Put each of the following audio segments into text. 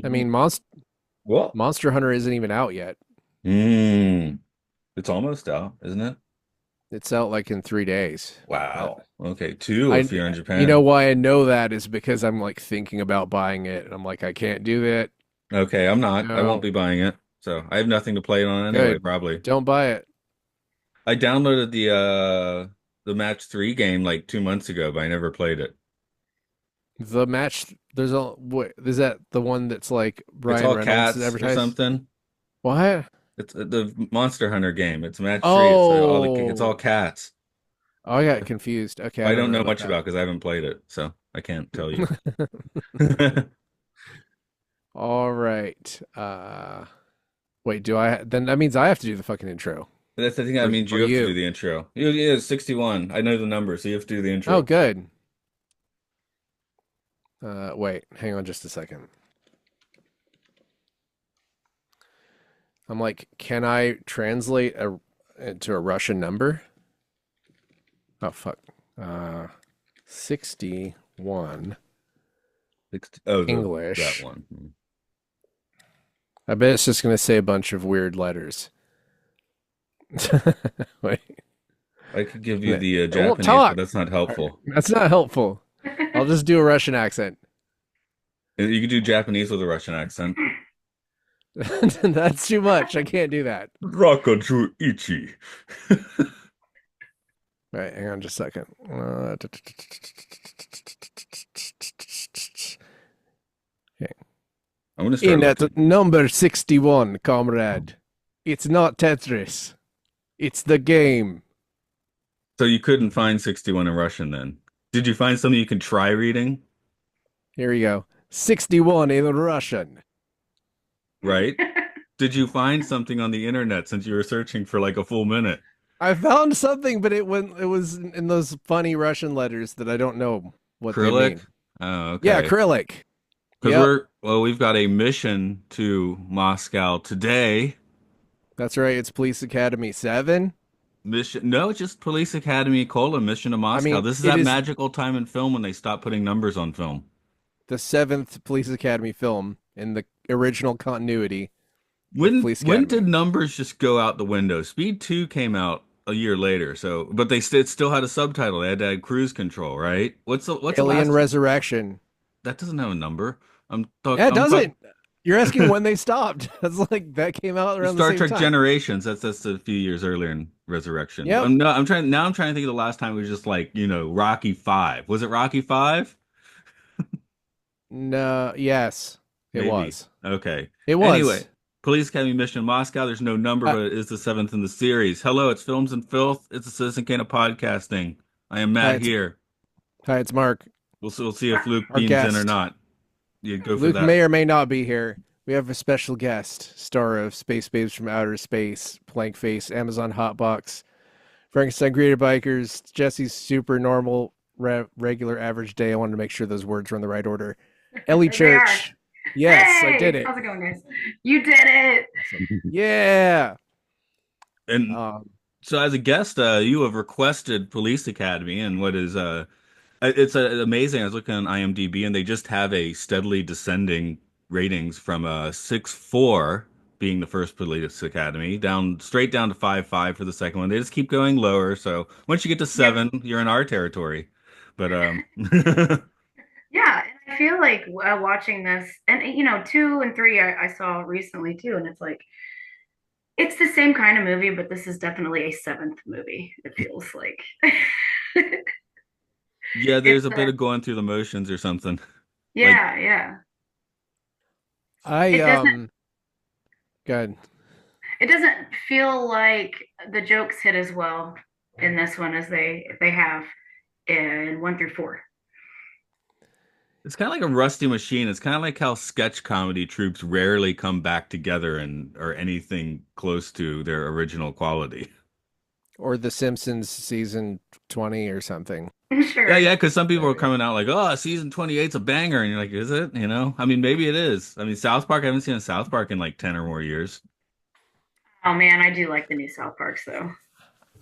I mean, What? Monster Hunter isn't even out yet. Mm. It's almost out, isn't it? It's out like in 3 days. But Wow. Okay, two I, if you're in you know Japan. why I know that is because I'm like thinking about buying it, and I'm like, I can't do that. Okay, I'm not. I won't No, be buying it. So I have nothing to play it on anyway, good. probably. Don't buy it. I downloaded the match 3 game like 2 months ago, but I never played it. The match. There's a what? Is that the one that's like It's Ryan all Reynolds cats or advertised? something. What? It's the Monster Hunter game. It's match 3. It's all Oh, cats. oh, I got confused. Okay, I I don't don't know know about much that. about because I haven't played it, so I can't tell you. All right. Wait, do I? Then that means I have to do the fucking intro, That's the thing that means or you have to do you? the intro. Yeah, it's 61. I know the number, so you have to do the Oh, intro. good. Wait, hang on just a second. I'm like, can I translate into a Russian number? Oh fuck. 61 Oh, the that English. one. I bet it's just gonna say a bunch of weird letters. Wait, I could give you it the won't Japanese, but talk. that's not All right, helpful. that's not helpful. I'll just do a Russian accent. You could do Japanese with a Russian accent. That's too much. I can't do that. Rakachu Ichi. All right, hang on just a second. Okay. I'm gonna start In looking. at number 61, comrade. It's not Tetris. It's the game. So you couldn't find 61 in Russian then? Did you find something you can try reading? Here we go. 61 in Russian. Right? Did you find something on the internet since you were searching for like a full minute? I found something, but it was in those funny Russian letters that I don't know what they Acrylic? mean. Oh, Yeah, okay. acrylic. Because Yep, we've got a mission to Moscow today. that's right. It's Police Academy 7. Mission, no, just Police Academy: Mission to I Moscow. mean, This is it that is magical time in film when they stop putting numbers on film. the seventh Police Academy film in the original continuity of Police When did Academy. numbers just go out the window? Speed 2 came out a year later, so but it still had a subtitle. They had to add cruise control, right? What's the Alien last Resurrection. that doesn't have a number. Yeah, it I'm talking doesn't. You're asking when they stopped. That's like that came out around the Star same Trek time. Generations. That's a few years earlier in Resurrection. Yep. I'm trying to think of the last time it was just like, Rocky 5. Was it Rocky 5? No, yes, it Maybe. was. Okay. It Anyway, was. Police Academy Mission Moscow. There's no number, Uh, but it is the seventh in the series. Hello, it's Films and Filth. It's a Citizen Kane of podcasting. I am hi, Matt it's here. hi, it's Mark, We'll see if Luke our beams in or guest. not. You go for Luke that. may or may not be here. We have a special guest, star of Space Babes from Outer Space, Plank Face, Amazon Hotbox, Frankenstein Creator Bikers, Jesse's Super Normal, Regular Average Day. I wanted to make sure those words were in the right order. Ellie They are. Church. Yes, I did Hey, it. how's it going, guys? You did it. Awesome. Yeah. And Um, so, as a guest, you have requested Police Academy, and what is it's amazing. I was looking on IMDb, and they just have a steadily descending ratings from 6.4 being the first Police Academy, down straight down to 5.5 for the second one. They just keep going lower. So once you get to Yep. 7, you're in our territory. But Yeah, and I feel like watching this, and two and three I saw recently too, and it's like it's the same kind of movie, but this is definitely a seventh movie. It feels like yeah, there's it's a bit of going through the motions or something. Like, yeah, yeah. I It doesn't good. it doesn't feel like the jokes hit as well in this one as they have in one through four. it's kind of like a rusty machine. It's kind of like how sketch comedy troops rarely come back together and or anything close to their original quality. Or The Simpsons season 20 or something. Yeah, Sure. yeah, because some people are coming out like, "Oh, season 28's a banger," and you're like, "Is it?" I mean, maybe it is. I mean, South Park. I haven't seen a South Park in like 10 or more years. Oh man, I do like the new South Parks though.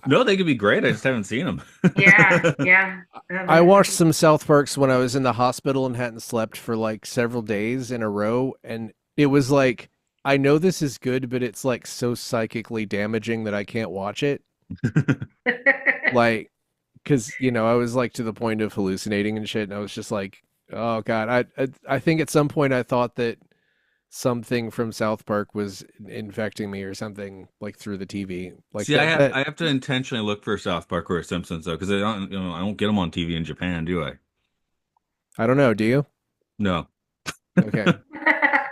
No, they could be great. I just haven't seen them. Yeah, yeah. I watched some South Parks when I was in the hospital and hadn't slept for like several days in a row, and it was like I know this is good, but it's like so psychically damaging that I can't watch it. Like, because I was like to the point of hallucinating and shit, and I was just like, oh God, I think at some point I thought that something from South Park was infecting me or something like through the TV, like See, that. I have to intentionally look for South Park or Simpsons though, because I don't get them on TV in Japan, do I? I don't know. Do you? No. Okay.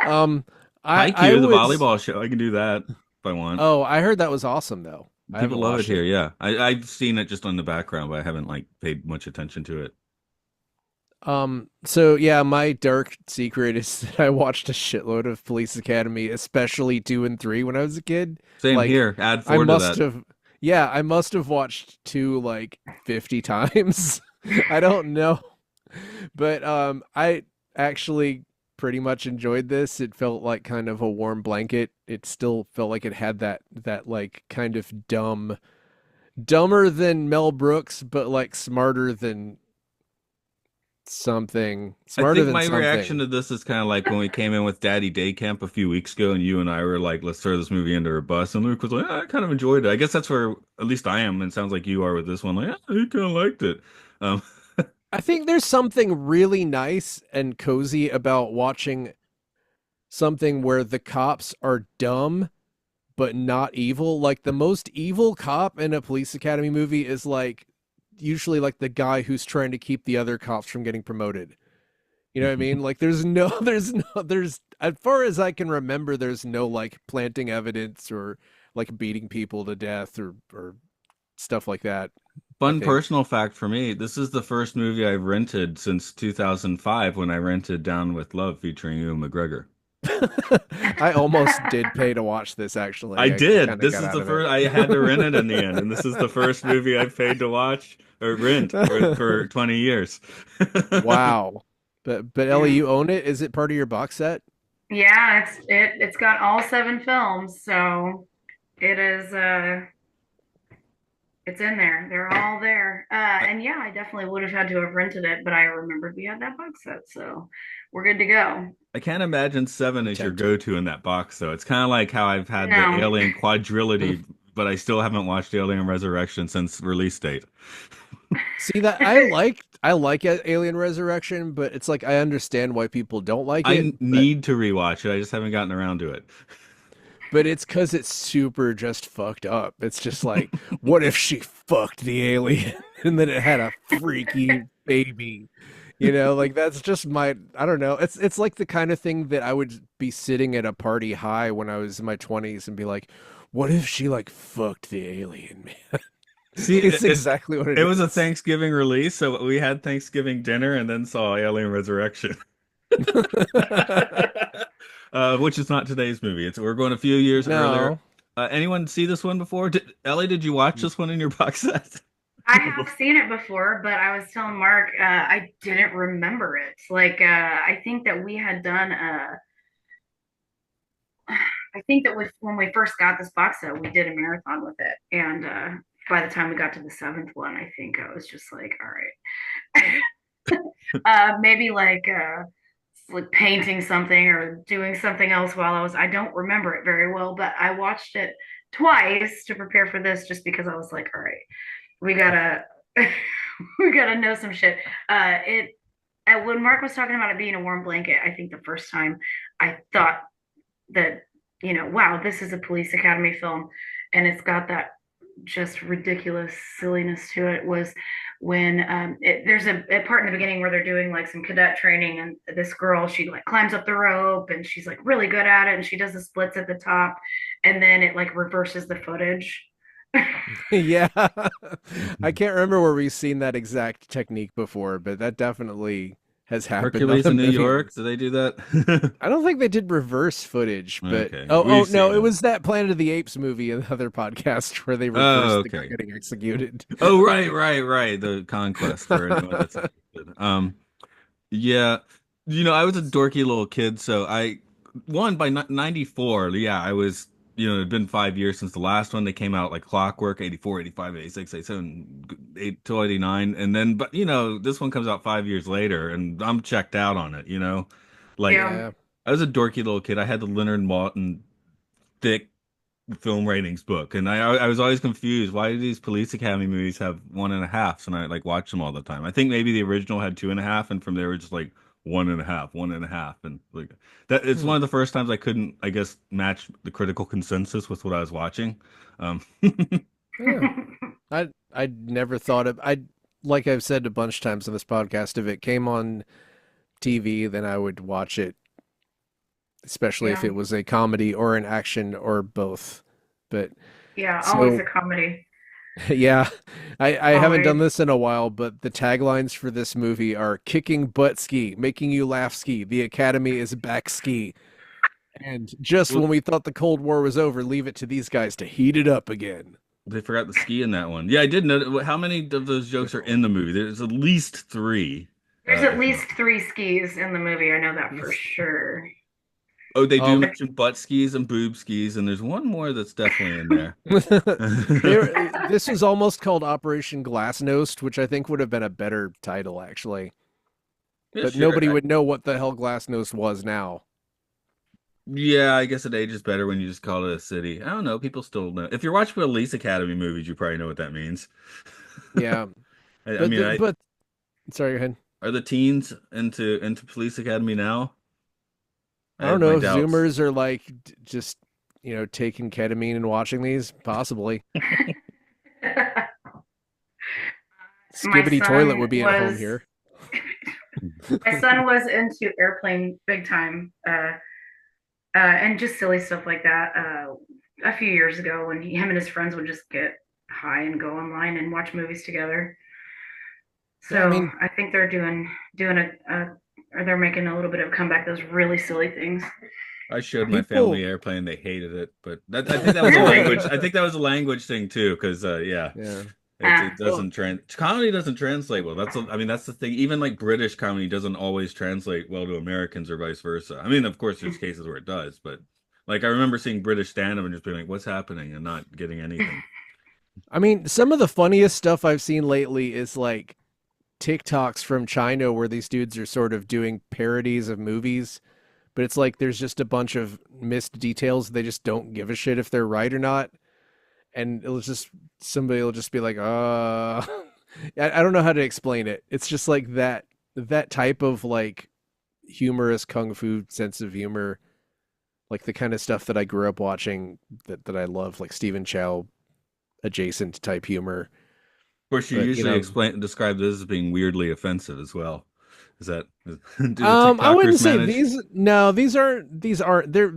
Um, I Haikyuu, the was. volleyball show, I can do that if I want. Oh, I heard that was awesome though. I People haven't love it watched here, it. yeah. I've seen it just on the background, but I haven't like paid much attention to it. So yeah, my dark secret is that I watched a shitload of Police Academy, especially 2 and 3 when I was a kid. Same Like, here. Add I four to must that. have, yeah, I must have watched 2 like 50 times. I don't know, but I actually pretty much enjoyed this. It felt like kind of a warm blanket. It still felt like it had that like kind of dumber than Mel Brooks, but like I smarter think than my reaction something. to this is kind of like when we came in with Daddy Day Camp a few weeks ago, and you and I were like, "Let's throw this movie under a bus." And Luke was like, "I kind of enjoyed it." I guess that's where at least I am, and it sounds like you are with this one. Like, "Yeah, I kind of liked it." Um, I think there's something really nice and cozy about watching something where the cops are dumb but not evil. Like the most evil cop in a police academy movie is like usually like the guy who's trying to keep the other cops from getting promoted. You know what I mean? Like there's as far as I can remember, there's no like planting evidence or like beating people to death or stuff like that, I Fun think. personal fact for me: this is the first movie I've rented since 2005 when I rented Down with Love featuring Ewan McGregor. I almost did pay to watch this I actually. I did. kind of This got is out the of it. first I had to rent it in the end, and this is the first movie I've paid to watch or rent for 20 years. Wow. But Ellie, you own it? Is it part of your box set? Yeah, it's got all 7 films, so it is it's in there. They're all there. And yeah, I definitely would have had to have rented it, but I remembered we had that box set, so we're good to go. I can't imagine seven as your Tempting. go-to in that box, though. It's kind of like how I've had the No. Alien quadrilogy, but I still haven't watched Alien Resurrection since release date. See that I like Alien Resurrection, but it's like I understand why people don't like it, Need to rewatch it. I just haven't gotten around to it. but it's because it's super just fucked up. It's just like, what if she fucked the alien and then it had a freaky baby? Like that's just I don't know. It's like the kind of thing that I would be sitting at a party high when I was in my 20s and be like, what if she like fucked the alien, man? See, It's exactly what it it was a is. Thanksgiving release, so we had Thanksgiving dinner and then saw Alien Resurrection. Which is not today's movie. We're going a few years earlier. No. Anyone see this one before? Ellie, did you watch this one in your box set? I have seen it before, but I was telling Mark I didn't remember it. Like I think that we had done I think that when we first got this box set, we did a marathon with it, and by the time we got to the 7th one, I think I was just like, all right, maybe like painting something or doing something else while I don't remember it very well, but I watched it twice to prepare for this just because I was like, all right, we gotta we gotta know some shit. It when Mark was talking about it being a warm blanket, I think the first time I thought that, wow, this is a police academy film, and it's got that just ridiculous silliness to it, was when there's a part in the beginning where they're doing like some cadet training, and this girl, she like climbs up the rope and she's like really good at it, and she does the splits at the top, and then it like reverses the footage. Yeah. I can't remember where we've seen that exact technique before, but that definitely has happened on Hercules a in New York, million. do they do that? I don't think they did reverse footage, but Okay, oh we've no, seen it it. was that Planet of the Apes movie in the other podcast where they Oh, reversed the guy okay. getting executed. Oh, right. The Conquest for anyone that's interested. Yeah, I was a dorky little kid, so I one by 94. Yeah, I was. it'd been 5 years since the last one. They came out like clockwork, 84, 85, 86, 87, 8 till 89. And then, but this one comes out 5 years later and I'm checked out on it, Like, Yeah. Yeah. I was a dorky little kid. I had the Leonard Maltin thick film ratings book, and I was always confused. Why do these Police Academy movies have 1.5? And I like watch them all the time. I think maybe the original had 2.5, and from there we're just like 1.5, 1.5, and like that. It's Hmm. one of the first times I couldn't, I guess, match the critical consensus with what I was watching. Um, Yeah. I never thought of I like I've said a bunch of times on this podcast, if it came on TV, then I would watch it, especially if Yeah. it was a comedy or an action or both. But Yeah. Always so a comedy. yeah, I haven't done Always. this in a while, but the taglines for this movie are kicking butt ski, making you laugh ski, the Academy is back ski. And just well, when we thought the Cold War was over, leave it to these guys to heat it up again. they forgot the ski in that one. Yeah, I did know. How many of those jokes are in the movie? There's at least three, There's at if not. least three skis in the movie. I know that for Yes. sure. Oh, they do Um, mention butt skis and boob skis, and there's one more that's definitely in there. this was almost called Operation Glasnost, which I think would have been a better title, actually. Yeah, But sure. nobody would know what the hell Glasnost was now. Yeah, I guess it ages better when you just call it a city. I don't know. People still know. If you're watching Police Academy movies, you probably know what that means. Yeah, I but mean, but sorry, go ahead. are the teens into Police Academy now? I I don't have my know if doubts. Zoomers are like just taking ketamine and watching these, possibly. my Skibbity toilet son would be at home was here. my son was into airplane big time, and just silly stuff like that. A few years ago, when him and his friends would just get high and go online and watch movies together. Yeah, I So mean, I think they're doing or they're making a little bit of comeback. Those really silly things. I showed my family people. Airplane. They hated it, but I think that was a language. Really? I think that was a language thing too, because yeah, Yeah. it Well, doesn't comedy doesn't translate well. I mean, that's the thing. Even like British comedy doesn't always translate well to Americans or vice versa. I mean, of course, there's cases where it does, but like I remember seeing British stand-up and just being like, "What's happening?" and not getting anything. I mean, some of the funniest stuff I've seen lately is like TikToks from China where these dudes are sort of doing parodies of movies, but it's like there's just a bunch of missed details. They just don't give a shit if they're right or not. And it'll just somebody will just be like, I don't know how to explain it. It's just like that type of like humorous kung fu sense of humor, like the kind of stuff that I grew up watching that I love, like Stephen Chow adjacent type humor. Of course, you But usually describe this as being weirdly offensive as well. Do the I wouldn't TikTokers say manage? these. No, these aren't.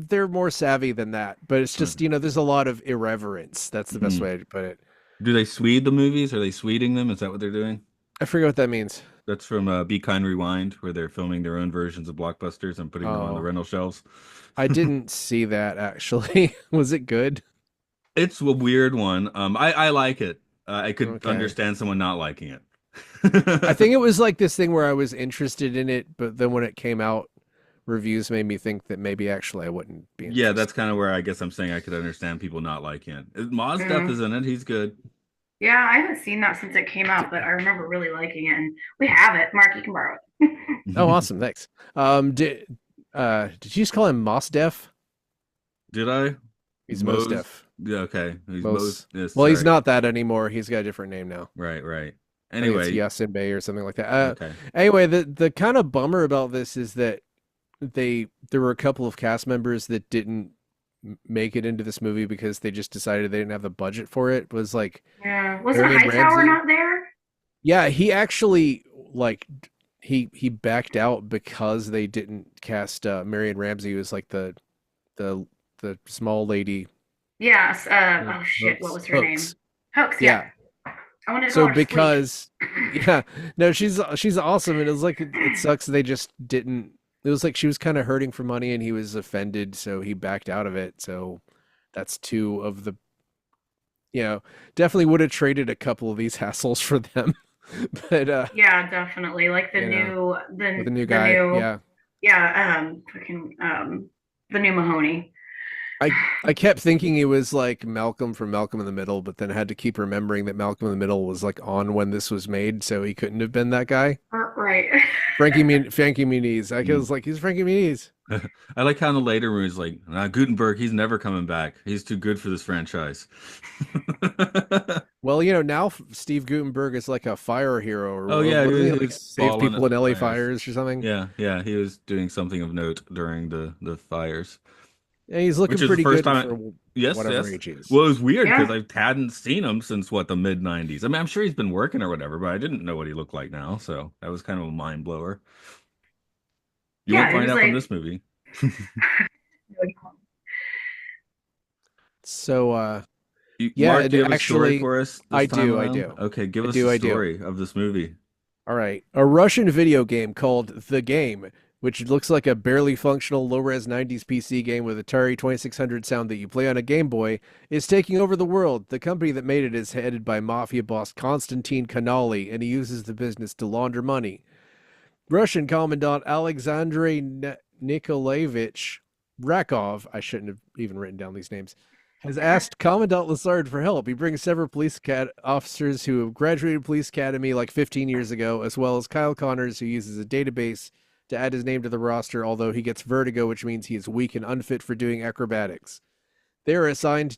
They're more savvy than that. But it's just there's a lot of irreverence. That's the best Mhm. way to put it. Do they Swede the movies? Are they Sweding them? Is that what they're doing? I forget what that means. That's from Be Kind Rewind, where they're filming their own versions of blockbusters and putting them on the Oh, rental shelves. I didn't see that actually. Was it good? It's a weird one. I like it. I could Okay. understand someone not liking I it. think it was like this thing where I was interested in it, but then when it came out, reviews made me think that maybe actually I wouldn't be Yeah, that's interested. kind of where I guess I'm saying I could understand people not liking it. Maz Def is Mm. in it. He's good. Yeah, I haven't seen that since it came out, but I remember really liking it. And we have it. Mark, you can borrow it. Oh, awesome. Thanks. Did you just call him Moss Def? Did I? He's Mos Mose? Def. Yeah, okay. He's Mose. Most Yes, well, he's sorry. not that anymore. He's got a different name now. Right, right. I think it's Anyway, Yasin Bey or something like that. okay. Anyway, the kind of bummer about this is that there were a couple of cast members that didn't make it into this movie because they just decided they didn't have the budget for it. It was like Yeah. Wasn't Marion Hightower Ramsey. not there? Yeah, he actually like he backed out because they didn't cast Marion Ramsey, who was like the the small lady. Yes. Oh shit. What Hooks. was her name? Hooks. Hooks. Yeah. Yeah. I wanted to call So her Sleek. because yeah, no, she's awesome, and it was like it sucks they just didn't. It was like she was kind of hurting for money, and he was offended, so he backed out of it. So that's two of the definitely would have traded a couple of these hassles for them, but Yeah, definitely. Like you know, with a new the guy, new yeah, yeah, fucking the new Mahoney. I kept thinking it was like Malcolm from Malcolm in the Middle, but then I had to keep remembering that Malcolm in the Middle was like on when this was made, so he couldn't have been that guy. Right. Frankie Muniz. I Mm. was like, he's Frankie Muniz. I like how in the later room he's like, nah, Gutenberg, he's never coming back. He's too good for this franchise. Well, now Steve Gutenberg is like a fire hero, Oh or yeah, wasn't he he like was save balling people at in the LA fires. fires or something? Yeah, he was doing something of note during the fires, And he's which looking is the pretty first good time. for Yes, whatever yes. age he is. Well, it was weird because Yeah. I hadn't seen him since what, the mid '90s. I mean, I'm sure he's been working or whatever, but I didn't know what he looked like now, so that was kind of a mind blower. You won't Yeah, it find was out from like this movie. So, yeah, Mark, do and you have a story actually, for us this time I around? do, Okay, give I us the do, I do. story of this movie. All right. A Russian video game called The Game, which looks like a barely functional low-res 90s PC game with Atari 2600 sound that you play on a Game Boy, is taking over the world. The company that made it is headed by mafia boss Konstantin Kanali, and he uses the business to launder money. Russian Commandant Alexandre Nikolaevich Rakov, I shouldn't have even written down these names, has asked Commandant Lassard for help. He brings several officers who have graduated police academy like 15 years ago, as well as Kyle Connors, who uses a database to add his name to the roster, although he gets vertigo, which means he is weak and unfit for doing acrobatics. They are assigned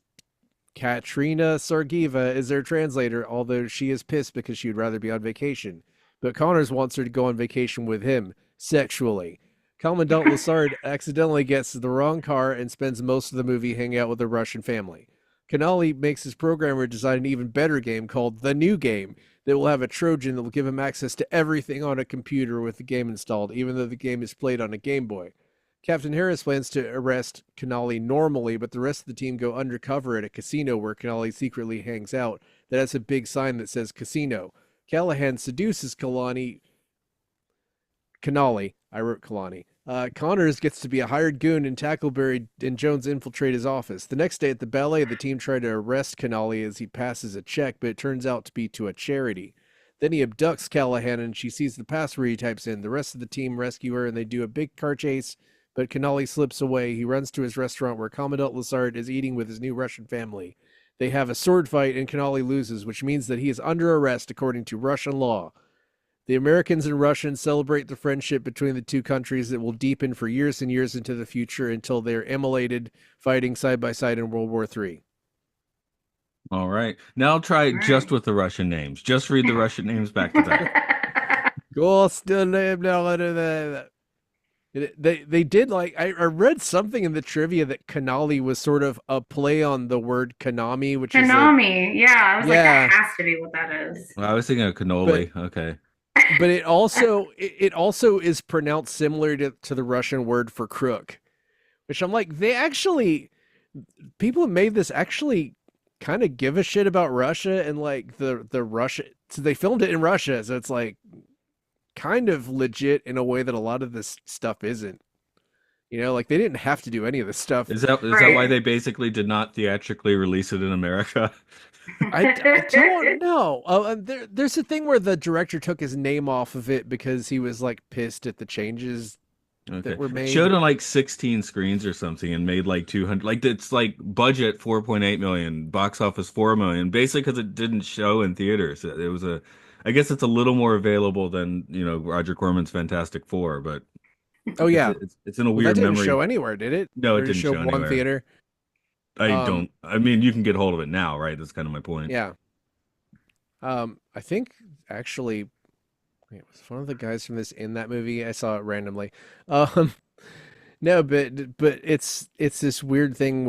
Katrina Sargieva is their translator, although she is pissed because she would rather be on vacation. But Connors wants her to go on vacation with him, sexually. Commandant Lassard accidentally gets the wrong car and spends most of the movie hanging out with a Russian family. Canali makes his programmer design an even better game called The New Game that will have a Trojan that will give him access to everything on a computer with the game installed, even though the game is played on a Game Boy. Captain Harris plans to arrest Canali normally, but the rest of the team go undercover at a casino where Canali secretly hangs out that has a big sign that says casino. Callahan seduces Canali. I wrote Kalani. Connors gets to be a hired goon, and Tackleberry and Jones infiltrate his office. The next day at the ballet, the team try to arrest Canali as he passes a check, but it turns out to be to a charity. Then he abducts Callahan, and she sees the password he types in. The rest of the team rescue her, and they do a big car chase, but Canali slips away. He runs to his restaurant where Commandant Lassard is eating with his new Russian family. They have a sword fight, and Canali loses, which means that he is under arrest according to Russian law. The Americans and Russians celebrate the friendship between the two countries that will deepen for years and years into the future until they are immolated, fighting side by side in World War III. All right. Now I'll try All it just right. with the Russian names. Just read the Russian names back to back. They did like I read something in the trivia that Kanali was sort of a play on the word Konami, which is a Konami. Yeah, I was like, yeah, that has to be what that is. Well, I was thinking of but cannoli. Okay. but it also is pronounced similar to the Russian word for crook, which I'm like people who made this actually kind of give a shit about Russia and like the Russia, so they filmed it in Russia, so it's like kind of legit in a way that a lot of this stuff isn't. Like they didn't have to do any of this stuff. Is that why Right. they basically did not theatrically release it in America? I don't know. There's a thing where the director took his name off of it because he was like pissed at the changes that Okay. were It showed made. on like 16 screens or something and made like 200, like it's like budget 4.8 million, box office 4 million, basically because it didn't show in theaters. It was I guess it's a little more available than, Roger Corman's Fantastic Four, but Oh yeah. it's in a Well, that weird didn't show memory. anywhere, did it? No, Or it did it didn't show show one anywhere. theater? I Um, don't, I mean, you can get hold of it now, right? That's kind of my point. yeah. I think actually, wait, was one of the guys from this in that movie? I saw it randomly. Um, no, but it's this weird thing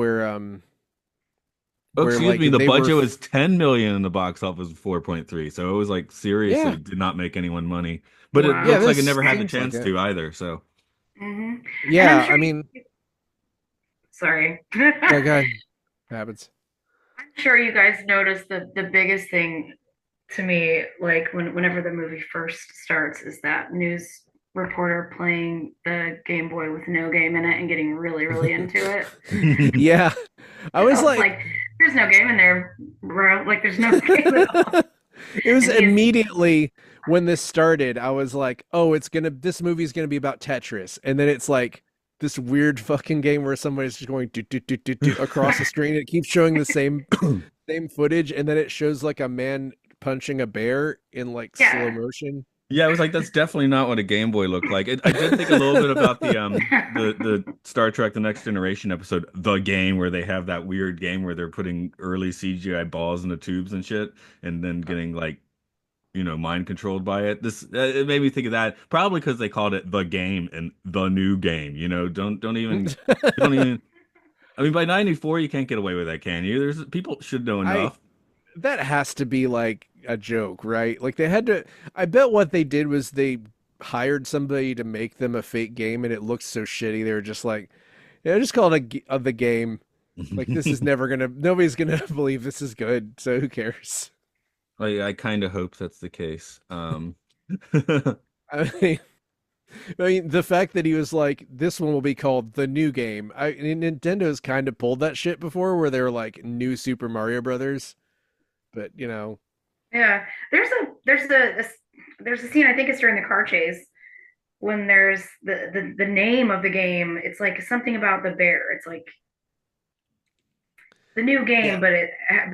Oh, where excuse like me. The they were budget was 10 million and the box office was 4.3. So it was like seriously yeah, did not make anyone money. But it yeah, Wow. looks like it this never had the seems like chance it. to either. So Hmm. And I'm Yeah, sure I mean, sorry. yeah, go ahead. Happens. I'm sure you guys noticed the biggest thing to me, like whenever the movie first starts, is that news reporter playing the Game Boy with no game in it and getting really, really into it. Yeah, I I was was like, like, there's no game in there, bro. Like there's no game at all. it was And he's immediately when this started, I was like, oh, this movie's gonna be about Tetris, and then it's like this weird fucking game where somebody's just going do across the screen. It keeps showing the same footage, and then it shows like a man punching a bear in like slow Yeah. motion. Yeah, I was like, that's definitely not what a Game Boy looked like. I did think a little bit about the Star Trek: The Next Generation episode, The Game, where they have that weird game where they're putting early CGI balls in the tubes and shit, and then getting like, mind controlled by it. This it made me think of that, probably because they called it The Game and The New Game. Don't even. I mean, by '94, you can't get away with that, can you? There's people should know I enough. That has to be like a joke, right? Like they had to. I bet what they did was they hired somebody to make them a fake game, and it looked so shitty. They were just like, yeah, just call it the game. Like this is never gonna. Nobody's gonna believe this is good. So who cares? I kind of hope that's the case. I mean, the fact that he was like, this one will be called the new game. Nintendo's kind of pulled that shit before, where they were like new Super Mario Brothers, but Yeah. There's a scene, I think it's during the car chase, when there's the name of the game. It's like something about the bear. It's like the new yeah, game, but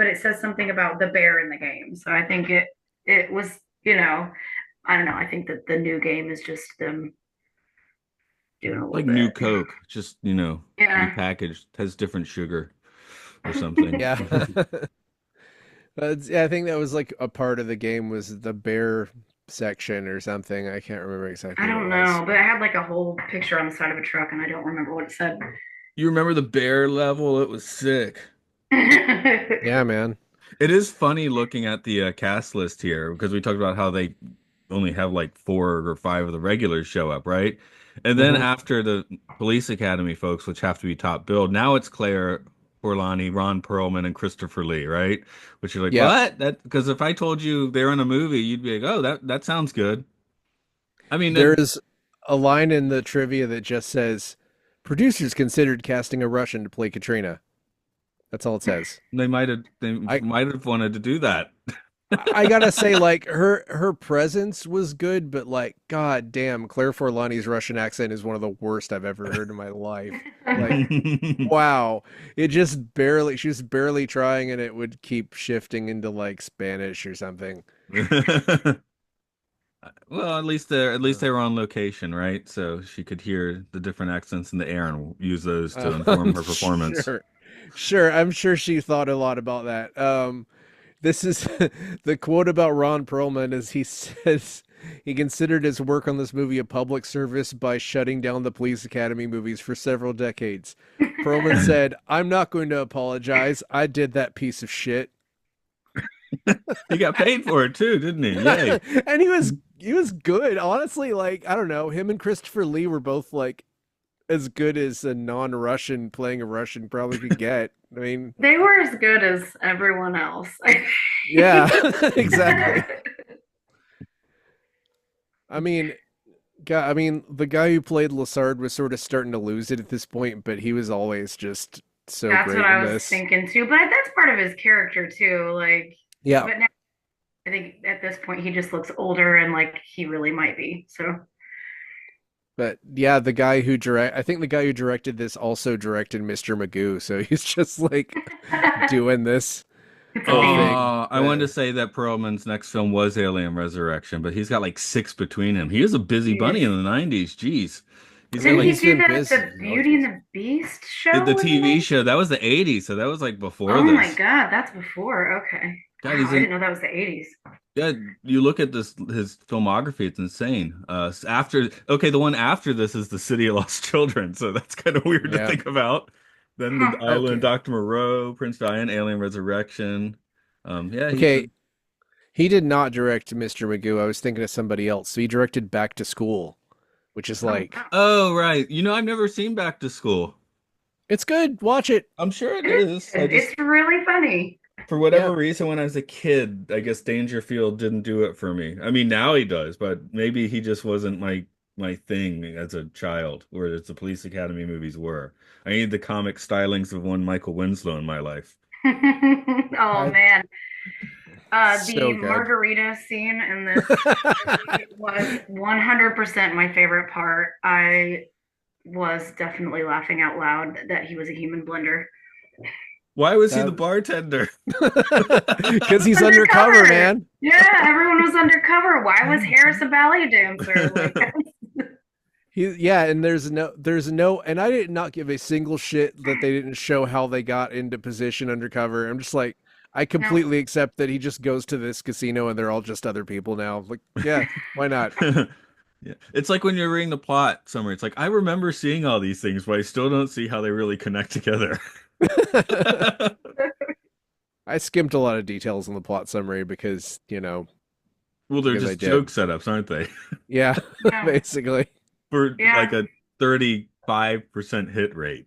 it says something about the bear in the game. So I think it was, I don't know. I think that the new game is just them doing a little Like new bit. Coke, just Yeah. repackaged, has different sugar or something. yeah. Yeah, I think that was like a part of the game was the bear section or something. I can't remember I exactly what it don't was. know, but I had like a whole picture on the side of a truck, and I don't remember what it said. You remember the bear level? It was sick. Yeah, man. It is funny looking at the cast list here because we talked about how they only have like 4 or 5 of the regulars show up, right? And then Hmm. after the Police Academy folks, which have to be top billed, now it's Claire Forlani, Ron Perlman, and Christopher Lee, right? Which you're like, Yeah. what? That because if I told you they're in a movie, you'd be like, oh, that sounds good. I mean, There's a line in the trivia that just says, producers considered casting a Russian to play Katrina. That's all it says. they I might have wanted to do that. I gotta say, like her presence was good, but like, god damn, Claire Forlani's Russian accent is one of the worst I've ever heard in my life. Like, wow, it just barely she was barely trying, and it would keep shifting into like Spanish or something. Well, at least they were on location, right? So she could hear the different accents in the air and use those to inform her performance. Sure, sure. I'm sure she thought a lot about that. This is the quote about Ron Perlman is he says he considered his work on this movie a public service by shutting down the Police Academy movies for several decades. Perlman said, "I'm not going to apologize. I did that piece of shit." He got paid for it too, didn't he? Yay. And he was good. Honestly, like, I don't know, him and Christopher Lee were both like as good as a non-Russian playing a Russian probably could get. I mean, They were as good as everyone else. yeah, exactly. I mean, the guy who played Lassard was sort of starting to lose it at this point, but he was always just so That's what great in I was this. thinking too. But that's part of his character too. Like, Yeah, but now I think at this point he just looks older and like he really might be. So but yeah, I think the guy who directed this also directed Mr. Magoo, so he's just like doing this it's whole amazing. thing. Oh, I wanted to say that Perlman's next film was Alien Resurrection, but he's got like 6 between him. He was a busy bunny in the '90s. Jeez. He's got Didn't he like He's do been the busy. Oh, Beauty and geez. the Beast the show in the TV 90s? show. That was the '80s, so that was like before Oh my this. God, that's before. Okay. God, Wow, he's I in. didn't know that was the 80s. Yeah, you look at his filmography, it's insane. The one after this is The City of Lost Children, so that's kind of weird to Yeah. think about. Then The Huh. Island, Okay. Dr. Moreau, Prince Diane, Alien Resurrection. Yeah, he's Okay. He did not direct Mr. Magoo. I was thinking of somebody else. So he directed Back to School, which is Oh like wow. Oh, right. I've never seen Back to School. it's good. Watch it. I'm sure it It is. I is. just, It's really funny. for Yeah. whatever reason, when I was a kid, I guess Dangerfield didn't do it for me. I mean, now he does, but maybe he just wasn't my thing as a child, whereas the Police Academy movies were. I need the comic stylings of one Michael Winslow in my life. Oh I, man. The so good. margarita scene in this movie was 100% my favorite part. I was definitely laughing out loud that he was a human blender. Why was he the That- bartender? Because he's undercover, man. Yeah, everyone was undercover. Why was Harris a ballet dancer? Like, And there's no, and I did not give a single shit that they didn't show how they got into position undercover. I'm just like, I no. completely accept that he just goes to this casino and they're all just other people now. Like, yeah, why not? Yeah. It's like when you're reading the plot summary. It's like, I remember seeing all these things, but I still don't see how they really connect together. I skimmed a lot of details in the plot summary because, Well, they're because I just did. joke setups, aren't they? Yeah, No. basically. For Yeah. like a 35% hit rate.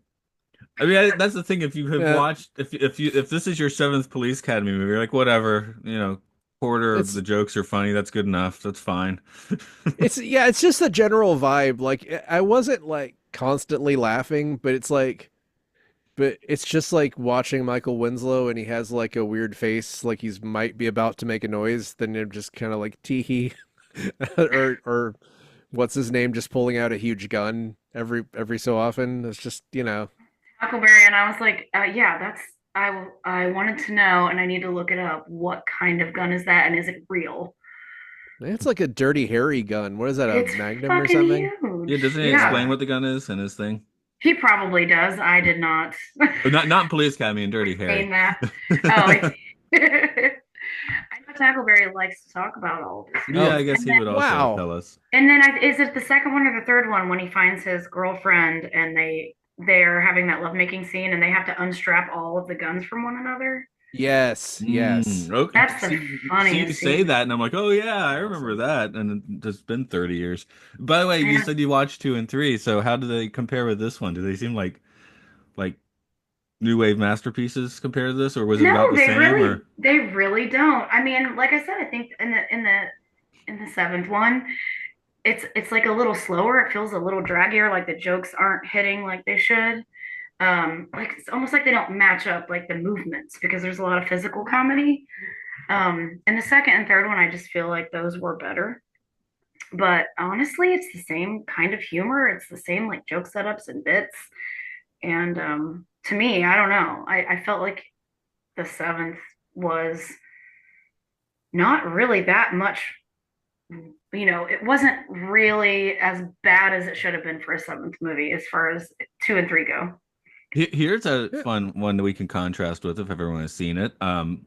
I mean, that's the thing. If you have Yeah. watched, if this is your seventh Police Academy movie, you're like, whatever, quarter of It's the jokes are funny. That's good enough. That's fine. it's just the general vibe. Like I wasn't like constantly laughing, but it's just like watching Michael Winslow and he has like a weird face, like he's might be about to make a noise, then you're just kind of like tee hee, or what's his name, just pulling out a huge gun every so often. It's just Huckleberry, and I was like, yeah, that's I wanted to know, and I need to look it up. What kind of gun is that, and is it real? it's like a Dirty Harry gun. What is that, a It's Magnum or fucking something? Yeah, huge. doesn't he Yeah, explain what the gun is in his thing? he probably does. I did not Or not in Police Academy and Dirty saying Harry. that. Oh, I know Tackleberry likes to talk about all of this. Yeah, Oh, I guess he would also wow. tell us. And then is it the second one or the third one when he finds his girlfriend and they're having that lovemaking scene and they have to unstrap all of the guns from one another? Yes. Okay. That's the See, you funniest say scene. that, and I'm like, oh yeah, I remember that, and it's been 30 years. By the way, you Yeah. said you watched 2 and 3, so how do they compare with this one? Do they seem like new wave masterpieces compared to this, or was it about No, the same? Or they really don't. I mean, like I said, I think in the seventh one, it's like a little slower. It feels a little draggier, like the jokes aren't hitting like they should. Like it's almost like they don't match up like the movements because there's a lot of physical comedy. And the second and third one, I just feel like those were better. But honestly, it's the same kind of humor. It's the same like joke setups and bits. And to me, I don't know. I felt like the seventh was not really that much. It wasn't really as bad as it should have been for a seventh movie as far as 2 and 3 go. here's a Yeah. fun one that we can contrast with if everyone has seen it.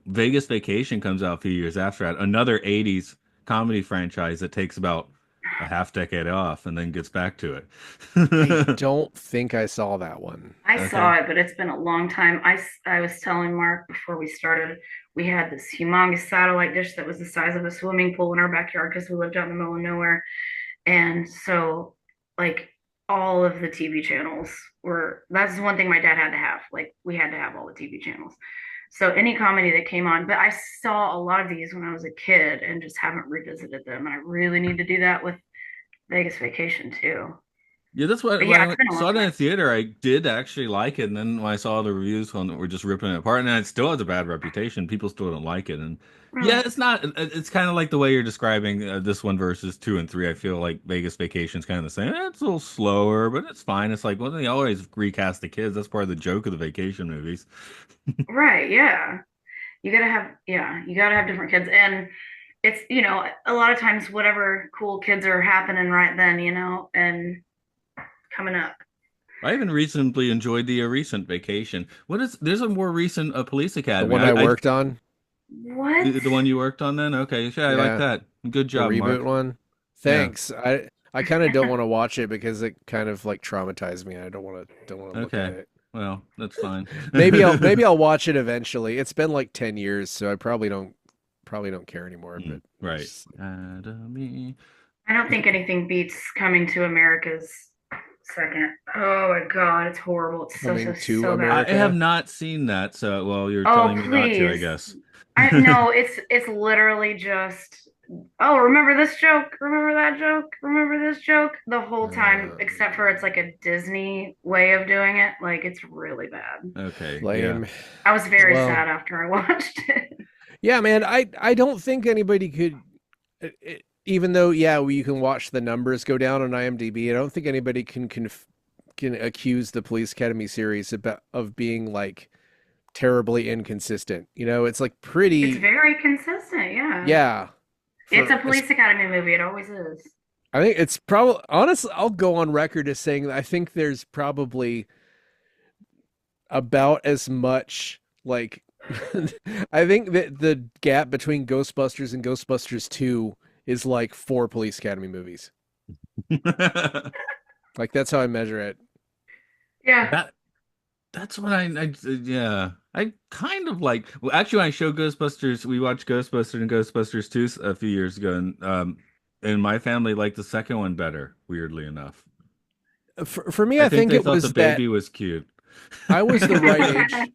Vegas Vacation comes out a few years after that, another 80s comedy franchise that takes about a half decade off and then gets back to it. I don't think I saw that one. I Okay. saw it, but it's been a long time. I was telling Mark before we started, we had this humongous satellite dish that was the size of a swimming pool in our backyard because we lived out in the middle of nowhere. And so, like, all of the TV channels that's one thing my dad had to have. Like, we had to have all the TV channels. So, any comedy that came on, but I saw a lot of these when I was a kid and just haven't revisited them. And I really need to do that with Vegas Vacation, too. Yeah, that's what But when yeah, I it's been a long saw it in time. the theater, I did actually like it. And then when I saw the reviews on were just ripping it apart, and it still has a bad reputation. People still don't like it. And yeah, Really. it's not. It's kind of like the way you're describing this one versus 2 and 3. I feel like Vegas Vacation is kind of the same. It's a little slower, but it's fine. It's like, well, they always recast the kids. That's part of the joke of the vacation movies. Right, yeah. You gotta have different kids. And it's, a lot of times whatever cool kids are happening right then, and coming up. I even recently enjoyed the recent vacation. There's a more recent Police The Academy. one I worked on, What? The one you worked on then? Okay, yeah, I like yeah, that. Good the job, reboot Mark. one. Yeah. Thanks. I kind of don't want to watch it because it kind of like traumatized me. I don't want to look at Okay. it. Well, that's fine. Maybe I'll watch it eventually. It's been like 10 years, so I probably don't care anymore, but Right. it's- Academy. I don't think anything beats Coming to America's second. Oh my God, it's horrible. It's Coming to so bad. I America. have not seen that, so well, you're Oh, telling me not to, I please. guess. I no, it's literally just, oh, remember this joke? Remember that joke? Remember this joke? The whole time, except for it's like a Disney way of doing it. Like it's really bad. Okay, yeah. Lame. I was very Well, sad after I watched it. yeah, man. I don't think anybody could, even though, yeah, you can watch the numbers go down on IMDb. I don't think anybody can can accuse the Police Academy series of being like terribly inconsistent. You know, it's like It's pretty, very consistent, yeah. yeah. It's a For Police Academy movie. It always is. I think it's probably honestly, I'll go on record as saying that I think there's probably about as much like I think that the gap between Ghostbusters and Ghostbusters 2 is like 4 Police Academy movies. Like that's how I measure it. Yeah. That that's what I yeah. I kind of like. Well, actually, when I showed Ghostbusters, we watched Ghostbusters and Ghostbusters 2 a few years ago, and my family liked the second one better, weirdly enough. For me, I I think think they it thought the was that baby was cute. I was the right age.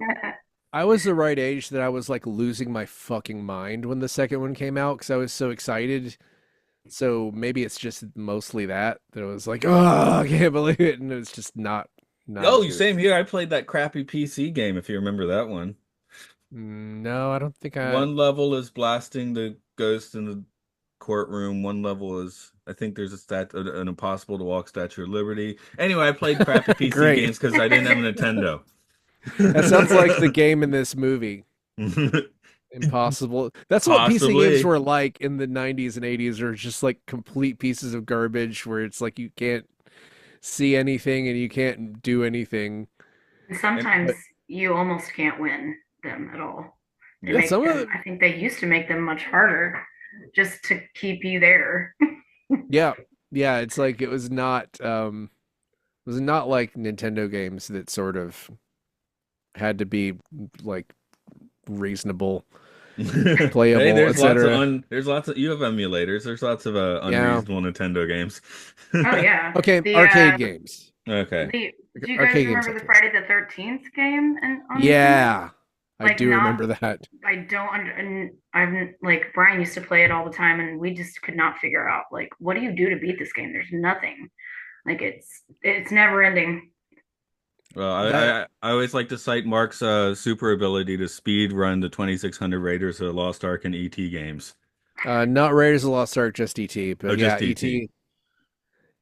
I was the right age that I was like losing my fucking mind when the second one came out because I was so excited. So maybe it's just mostly that it was like, oh, I can't believe it, and it's just not as Oh, good. same here. I played that crappy PC game, if you remember that one. No, I don't think I. One level is blasting the ghost in the courtroom. One level is, I think there's an impossible to walk Statue of Liberty. Anyway, I played crappy PC Great. games because I didn't have a Nintendo. That sounds like the game in this movie. Impossible. That's what PC games Possibly. were like in the 90s and 80s, are just like complete pieces of garbage where it's like you can't see anything and you can't do anything. And Sometimes But you almost can't win them at all. They yeah, make some of them, the, I think they used to make them much harder just to keep you there. yeah, yeah, it's like it was not like Nintendo games that sort of had to be like reasonable, hey, playable, etc. there's lots of you have emulators. There's lots of Yeah. unreasonable Nintendo games. Oh yeah. Okay, The arcade games. Okay. the do you guys Arcade games remember have the games. Friday the 13th game and on Nintendo? Yeah, I Like do not remember that. I don't under and I'm like Brian used to play it all the time and we just could not figure out like what do you do to beat this game? There's nothing. Like it's never ending. Well, That I always like to cite Mark's super ability to speed run the 2600 Raiders of the Lost Ark and ET games. not Raiders of the Lost Ark, just ET, Oh, but yeah, just ET. ET.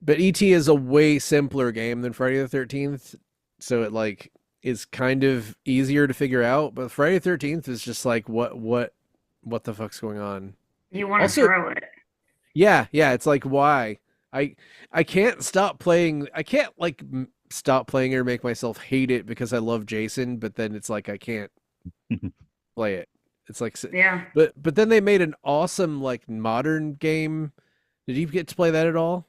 But ET is a way simpler game than Friday the 13th, so it like is kind of easier to figure out. But Friday the 13th is just like what the fuck's going on? You want to Also, throw it. yeah, yeah, it's like why I I can't stop playing. I can't like stop playing or make myself hate it because I love Jason, but then it's like I can't play it. It's like Yeah. but then they made an awesome like modern game. Did you get to play that at all?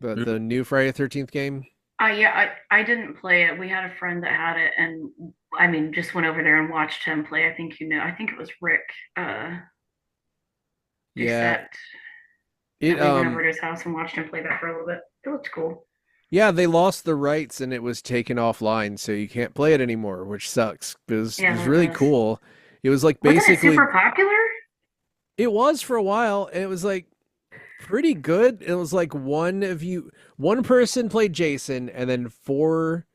The new Friday the 13th game? Yeah, I didn't play it. We had a friend that had it, and I mean, just went over there and watched him play. I think you know. I think it was Rick Yeah. Doucette It that we went over to his house and watched him play that for a little bit. It looked cool. yeah, they lost the rights and it was taken offline, so you can't play it anymore, which sucks because it Yeah, was that really does. cool. It was like Wasn't it basically super popular? it was for a while, and it was like pretty good. It was like one person played Jason and then four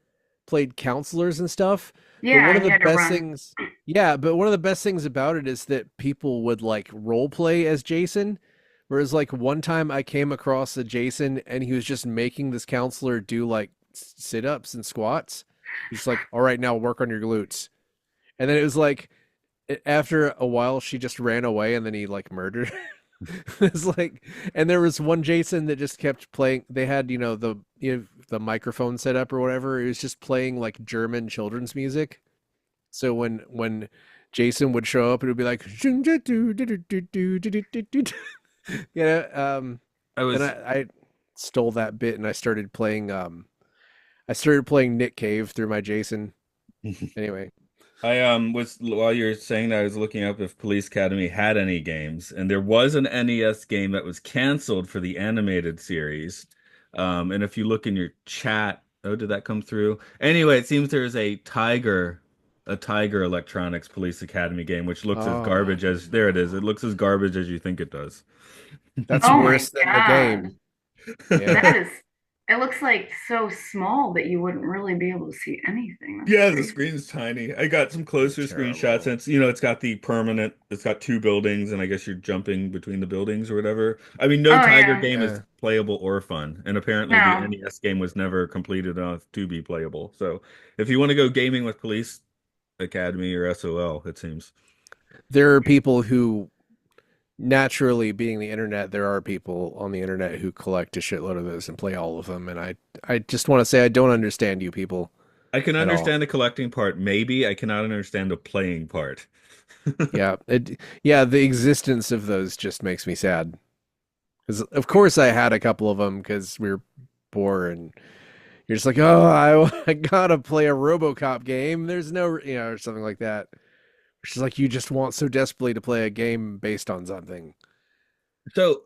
played counselors and stuff. But Yeah, one of and the you had to best run. things, yeah, but one of the best things about it is that people would like role play as Jason. Whereas like one time I came across a Jason and he was just making this counselor do like sit-ups and squats. He's like, "All right, now work on your glutes." And then it was like after a while she just ran away and then he like murdered her. It's like, and there was one Jason that just kept playing. They had, the microphone set up or whatever. It was just playing like German children's music. So when Jason would show up, it would be like, I and was I stole that bit and I started playing Nick Cave through my Jason. Anyway, I was while you're saying that I was looking up if Police Academy had any games, and there was an NES game that was canceled for the animated series. And if you look in your chat, oh, did that come through? Anyway, it seems there's a Tiger Electronics Police Academy game, which looks as oh, garbage as there it is. It looks as garbage as you think it does. that's Oh my worse than the God. game. Yeah. That is It looks like so small that you wouldn't really be able to see anything. That's Yeah, the crazy. screen's tiny. I got some closer screenshots, Terrible. and it's got the permanent. It's got two buildings, and I guess you're jumping between the buildings or whatever. I mean, no Oh Tiger yeah. game is Yeah. playable or fun, and apparently the No. NES game was never completed enough to be playable. So, if you want to go gaming with Police Academy or SOL, it seems. There are people who naturally being the internet, there are people on the internet who collect a shitload of those and play all of them. And I just want to say I don't understand you people I can at all. understand the collecting part, maybe. I cannot understand the playing part. Yeah, the existence of those just makes me sad. Because of course I had a couple of them because we were poor and you're just like, oh, I gotta play a RoboCop game. There's no, or something like that. It's just like you just want so desperately to play a game based on something. So,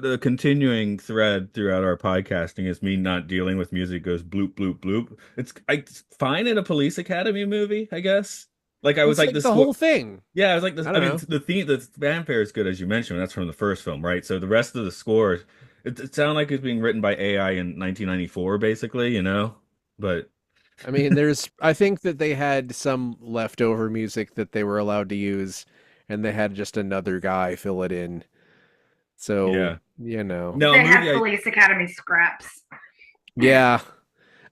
the continuing thread throughout our podcasting is me not dealing with music goes bloop, bloop, bloop. It's fine in a Police Academy movie, I guess. Like I was It's like like the the score. whole thing. Yeah, I was like this. I I don't mean, know. the theme, the fanfare is good as you mentioned. That's from the first film, right? So the rest of the score, it sounded like it's being written by AI in 1994, basically. But I think that they had some leftover music that they were allowed to use, and they had just another guy fill it in. So, yeah, no, a They movie. had Police Academy scraps. yeah.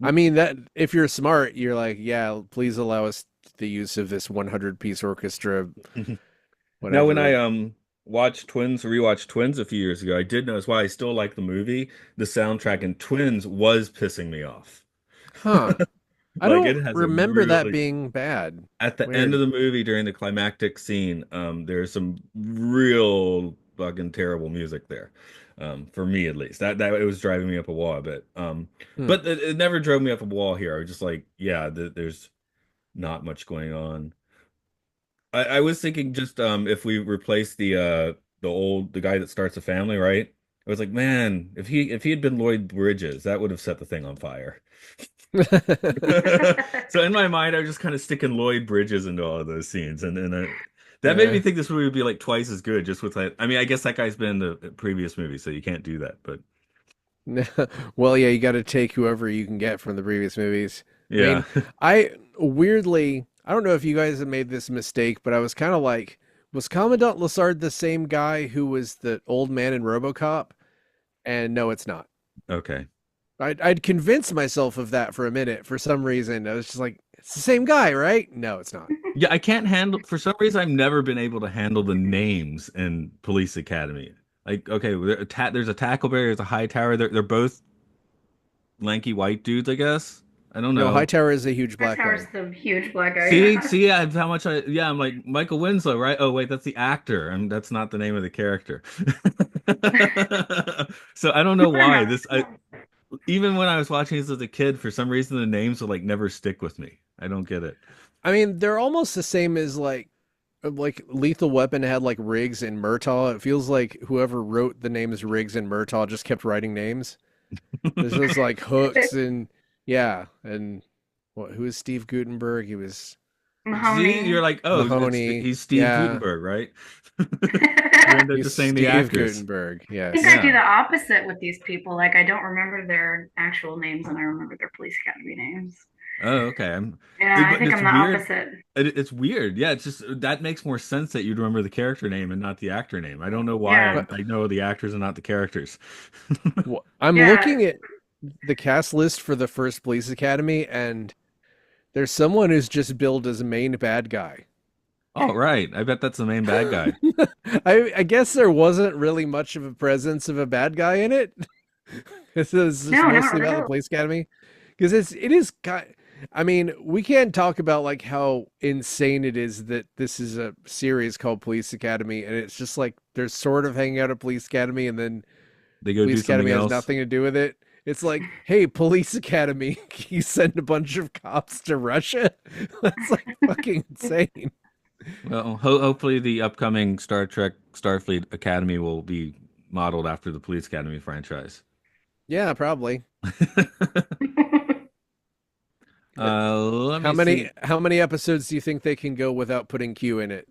I mean that if you're smart, you're like, yeah, please allow us the use of this 100-piece orchestra, Now, when I whatever. rewatched Twins a few years ago, I did notice why I still like the movie. The soundtrack in Twins was pissing me off. Huh. I Like don't it has a remember that really being bad. at the end of Weird. the movie during the climactic scene, there's some real fucking terrible music there. For me at least. That it was driving me up a wall a bit. Hmm. But it never drove me up a wall here. I was just like, yeah, there's not much going on. I was thinking just if we replace the guy that starts a family, right? I was like, man, if he had been Lloyd Bridges, that would have set the thing on fire. So in my mind, I was just kind of sticking Lloyd Bridges into all of those scenes, and that made me Yeah. think this movie would be like twice as good just with that. I mean, I guess that guy's been in the previous movie, so you can't do that. But Well, yeah, you got to take whoever you can get from the previous movies. I yeah, mean, I weirdly, I don't know if you guys have made this mistake, but I was kind of like, was Commandant Lassard the same guy who was the old man in RoboCop? And no, it's not. okay. I'd convinced myself of that for a minute for some reason. I was just like, it's the same guy, right? No, it's not. Yeah, I can't handle for some reason I've never been able to handle the names in Police Academy. Like, okay, there's a Tackleberry, there's a High Tower. They're both lanky white dudes, I guess. I don't No, know. Hightower is a huge black Hightower's guy. the huge black guy. See, Yeah. see, how much I'm like Michael Winslow, right? Oh, wait, that's the actor, and that's not the name of the character. So I don't know Fair why enough. this. Even when I was watching this as a kid, for some reason the names would like never stick with me. I don't get it. I mean, they're almost the same as like Lethal Weapon had like Riggs and Murtaugh. It feels like whoever wrote the names Riggs and Murtaugh just kept writing names. There's just like hooks and yeah, and who is Steve Gutenberg? He was See, you're Mahoney. like, oh, Mahoney. he's Steve Yeah, Gutenberg, right? You end I up he's just saying the Steve actors. Gutenberg. think Yes. I do Yeah. the opposite with these people. Like I don't remember their actual names and I remember their police academy names. Oh, okay. Yeah, I But think it's I'm the weird. opposite. It's weird. Yeah, it's just that makes more sense that you'd remember the character name and not the actor name. I don't know why Yeah. But I know the actors and not the characters. I'm Yeah. looking at the cast list for the first Police Academy, and there's someone who's just billed as main bad guy. Oh, right. I bet that's the main bad guy. I guess there wasn't really much of a presence of a bad guy in it. This is just No, not mostly about the really. Police Academy because it is kind. I mean, we can't talk about like how insane it is that this is a series called Police Academy, and it's just like they're sort of hanging out at Police Academy, and then They go do Police something Academy has else. nothing to do with it. It's like, hey, Police Academy, you send a bunch of cops to Russia? That's like fucking insane. Well, hopefully the upcoming Star Trek Starfleet Academy will be modeled after the Police Academy franchise. Yeah, probably. Let How me many see. how many episodes do you think they can go without putting Q in it?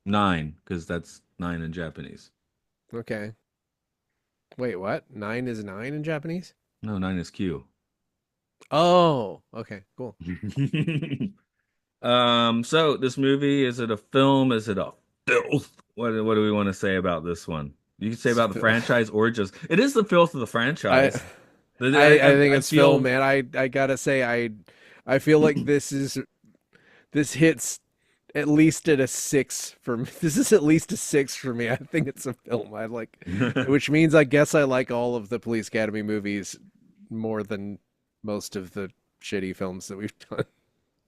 9, because that's 9 in Japanese. Okay. Wait, what? Nine is nine in Japanese? No, 9 is Q. Oh, okay, cool. So this movie, is it a film? Is it a filth? What do we want to say about this one? You can say It's about the Phil. franchise or just it is the filth of the I, franchise. I think I it's Phil, feel man. I gotta say, I feel like this hits at least at a six for me. This is at least a six for me. I think it's a film. I like, which means I guess I like all of the Police Academy movies more than most of the shitty films that we've done.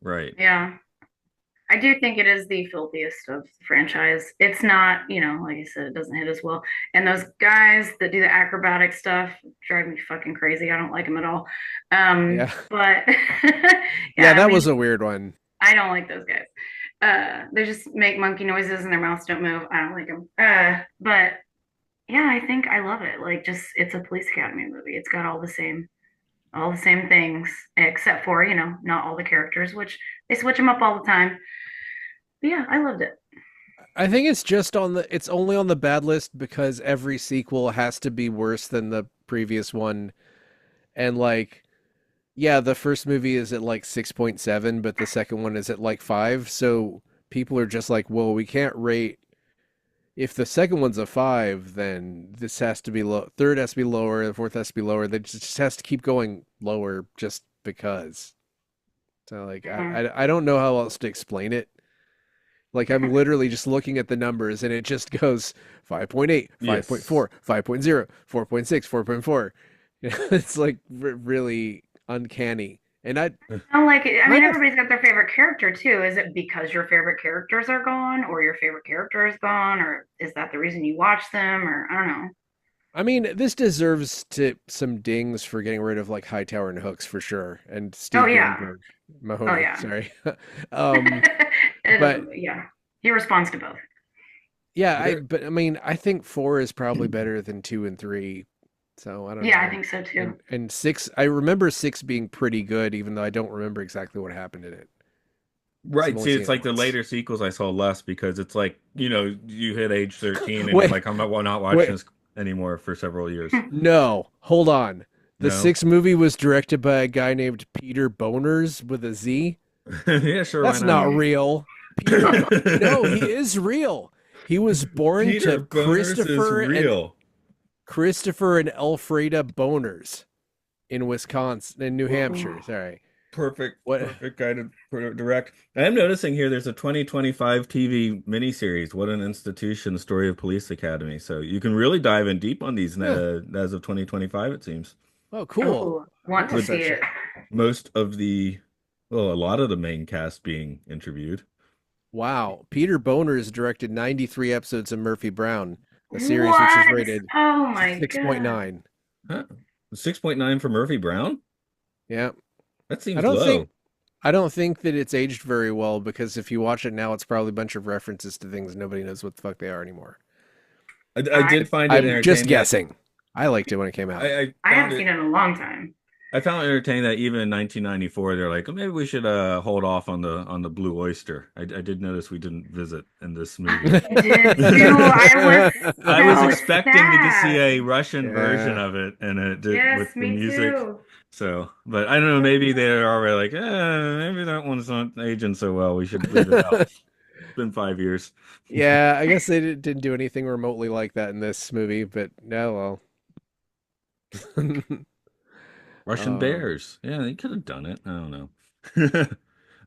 right. Yeah. I do think it is the filthiest of the franchise. It's not, like I said, it doesn't hit as well. And those guys that do the acrobatic stuff drive me fucking crazy. I don't like them at all. Yeah, But yeah, yeah, I that mean, was a weird one. I don't like those guys. They just make monkey noises and their mouths don't move. I don't like them. But yeah, I think I love it. Like, just it's a police academy movie. It's got all the same things, except for not all the characters, which they switch them up all the time. But yeah, I loved it. I think it's just it's only on the bad list because every sequel has to be worse than the previous one. And like, yeah, the first movie is at like 6.7, but the second one is at like 5. So people are just like, "Well, we can't rate if the second one's a 5, then this has to be low. Third has to be lower, the fourth has to be lower. That just has to keep going lower just because." So like Mhm. I don't know how else to explain it. Like I'm literally just looking at the numbers and it just goes 5.8, Yes. 5.4, 5.0, 4.6, 4.4. It's like really uncanny. And I I like it. I mean, kind of everybody's got their favorite character too. Is it because your favorite characters are gone, or your favorite character is gone, or is that the reason you watch them, or I don't know. I mean, this deserves to some dings for getting rid of like Hightower and Hooks for sure, and Oh Steve yeah, Gutenberg, oh Mahoney, yeah. sorry. um, but Yeah, he responds to both. yeah, There, but I mean, I think 4 is probably better than 2 and 3. So I don't Yeah, I know. think so too. And 6, I remember 6 being pretty good, even though I don't remember exactly what happened in it. So I've right. only See, seen it's it like the once. later sequels I saw less because it's like, you hit age 13 and you're Wait, like, I'm not watching wait, this anymore for several years. no, hold on. The No. 6 movie was directed by a guy named Peter Boners with a Z. Yeah, sure, why That's not? not real. No, he is real. He was born Peter to Boners is real. Christopher and Elfrida Boners in Wisconsin, in New Whoa. Hampshire. Sorry. What? Perfect guy to direct. I'm noticing here there's a 2025 TV miniseries, What an Institution, The Story of Police Academy. So you can really dive in deep on these Huh. as of 2025, it seems. Oh, cool. Oh, I'll want to watch With see that it. shit. most of a lot of the main cast being interviewed. Wow. Peter Boners directed 93 episodes of Murphy Brown, a series which was What? rated Oh my God. 6.9. Huh? 6.9 for Murphy Brown? Yeah. That I seems don't think low. I don't think that it's aged very well because if you watch it now, it's probably a bunch of references to things nobody knows what the fuck they are anymore. I I did find it I'm just entertaining that guessing. I liked it when it came out. I haven't seen it in a long time. I found it entertaining that even in 1994 they're like, "Oh, maybe we should hold off on the Blue Oyster." I did notice we didn't visit in this movie. I did too. I was I was so expecting to see sad. a Russian version Yeah. of it and it did with Yes, the me music. too. So, but I don't know, maybe they're already like, maybe that one's not aging so well. We should leave it out. It's been 5 years. Yeah, I guess they didn't do anything remotely like that in this movie, but no, well. Russian um, Bears. Yeah, they could have done it. I don't know.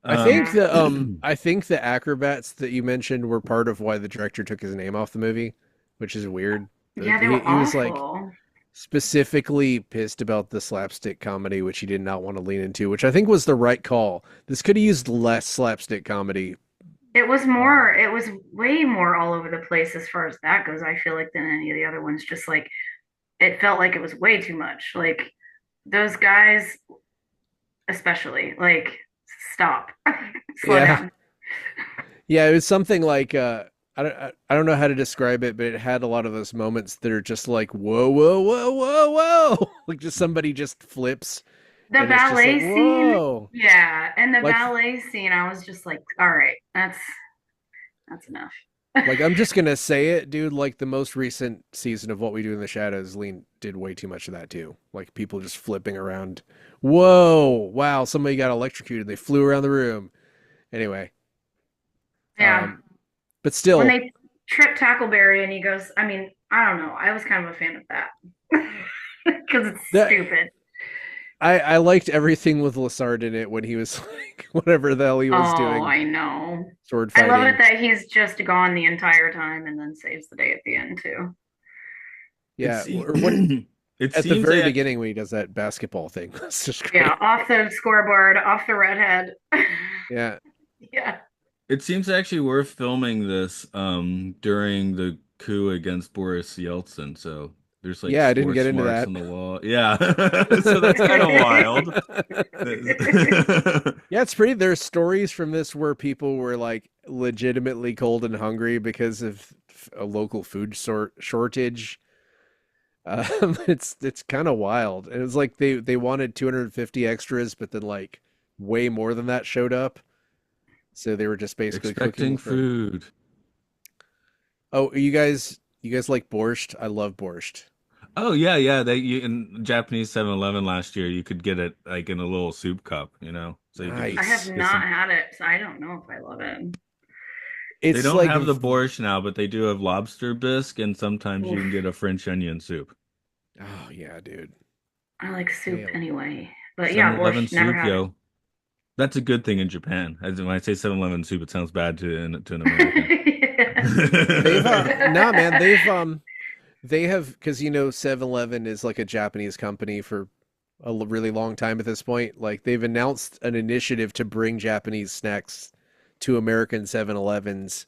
Um, Yeah. I think the acrobats that you mentioned were part of why the director took his name off the movie, which is weird. Yeah, Like they were he was like awful. specifically pissed about the slapstick comedy, which he did not want to lean into, which I think was the right call. This could have used less slapstick comedy. It was way more all over the place as far as that goes, I feel like, than any of the other ones. Just like it felt like it was way too much. Like those guys, especially, like, stop, slow Yeah. down. Yeah, it was something like I don't know how to describe it, but it had a lot of those moments that are just like whoa, whoa, whoa, whoa, whoa. Like just somebody just flips The and it's just like ballet scene, whoa. yeah, and the Like ballet scene, I was just like, all right, that's enough. like I'm just gonna say it, dude, like the most recent season of What We Do in the Shadows leaned did way too much of that too. Like people just flipping around. Whoa, wow, somebody got electrocuted. They flew around the room. Anyway, Yeah. but When still, they trip Tackleberry and he goes, I mean, I don't know. I was kind of a fan of that because it's that stupid. I liked everything with Lassard in it when he was like whatever the hell he was Oh, doing, I know. sword I love it fighting. that he's just gone the entire time and then saves the day at the end too. It Yeah, seems or when it at the seems very they beginning when he does that basketball thing. That's just Yeah, great. off the scoreboard, off the redhead. Yeah, Yeah. it seems actually worth filming this during the coup against Boris Yeltsin. So there's like yeah, I didn't get sports into marks that. on the wall. Yeah. So that's kind of wild. Yeah, it's pretty. There's stories from this where people were like legitimately cold and hungry because of a local food shortage. It's kind of wild. And it was like they wanted 250 extras, but then like way more than that showed up. So they were just basically cooking Expecting for. food. Oh, you guys like borscht? I love borscht. Oh yeah, yeah. In Japanese 7-Eleven last year, you could get it like in a little soup cup, so you could I have just Nice. get not some. had it, so I don't know if I love it. They It's don't like have the borscht now, but they do have lobster bisque, and sometimes you Oof, can get a French onion soup. oh yeah, dude. I like soup Damn. anyway. But yeah, 7-Eleven borscht, never soup, had it. yo. That's a good thing in Japan. As in, when I say 7-Eleven soup, it sounds bad to an American. They've nah man, they have because 7-Eleven is like a Japanese company for a really long time at this point. Like they've announced an initiative to bring Japanese snacks to American 7-Elevens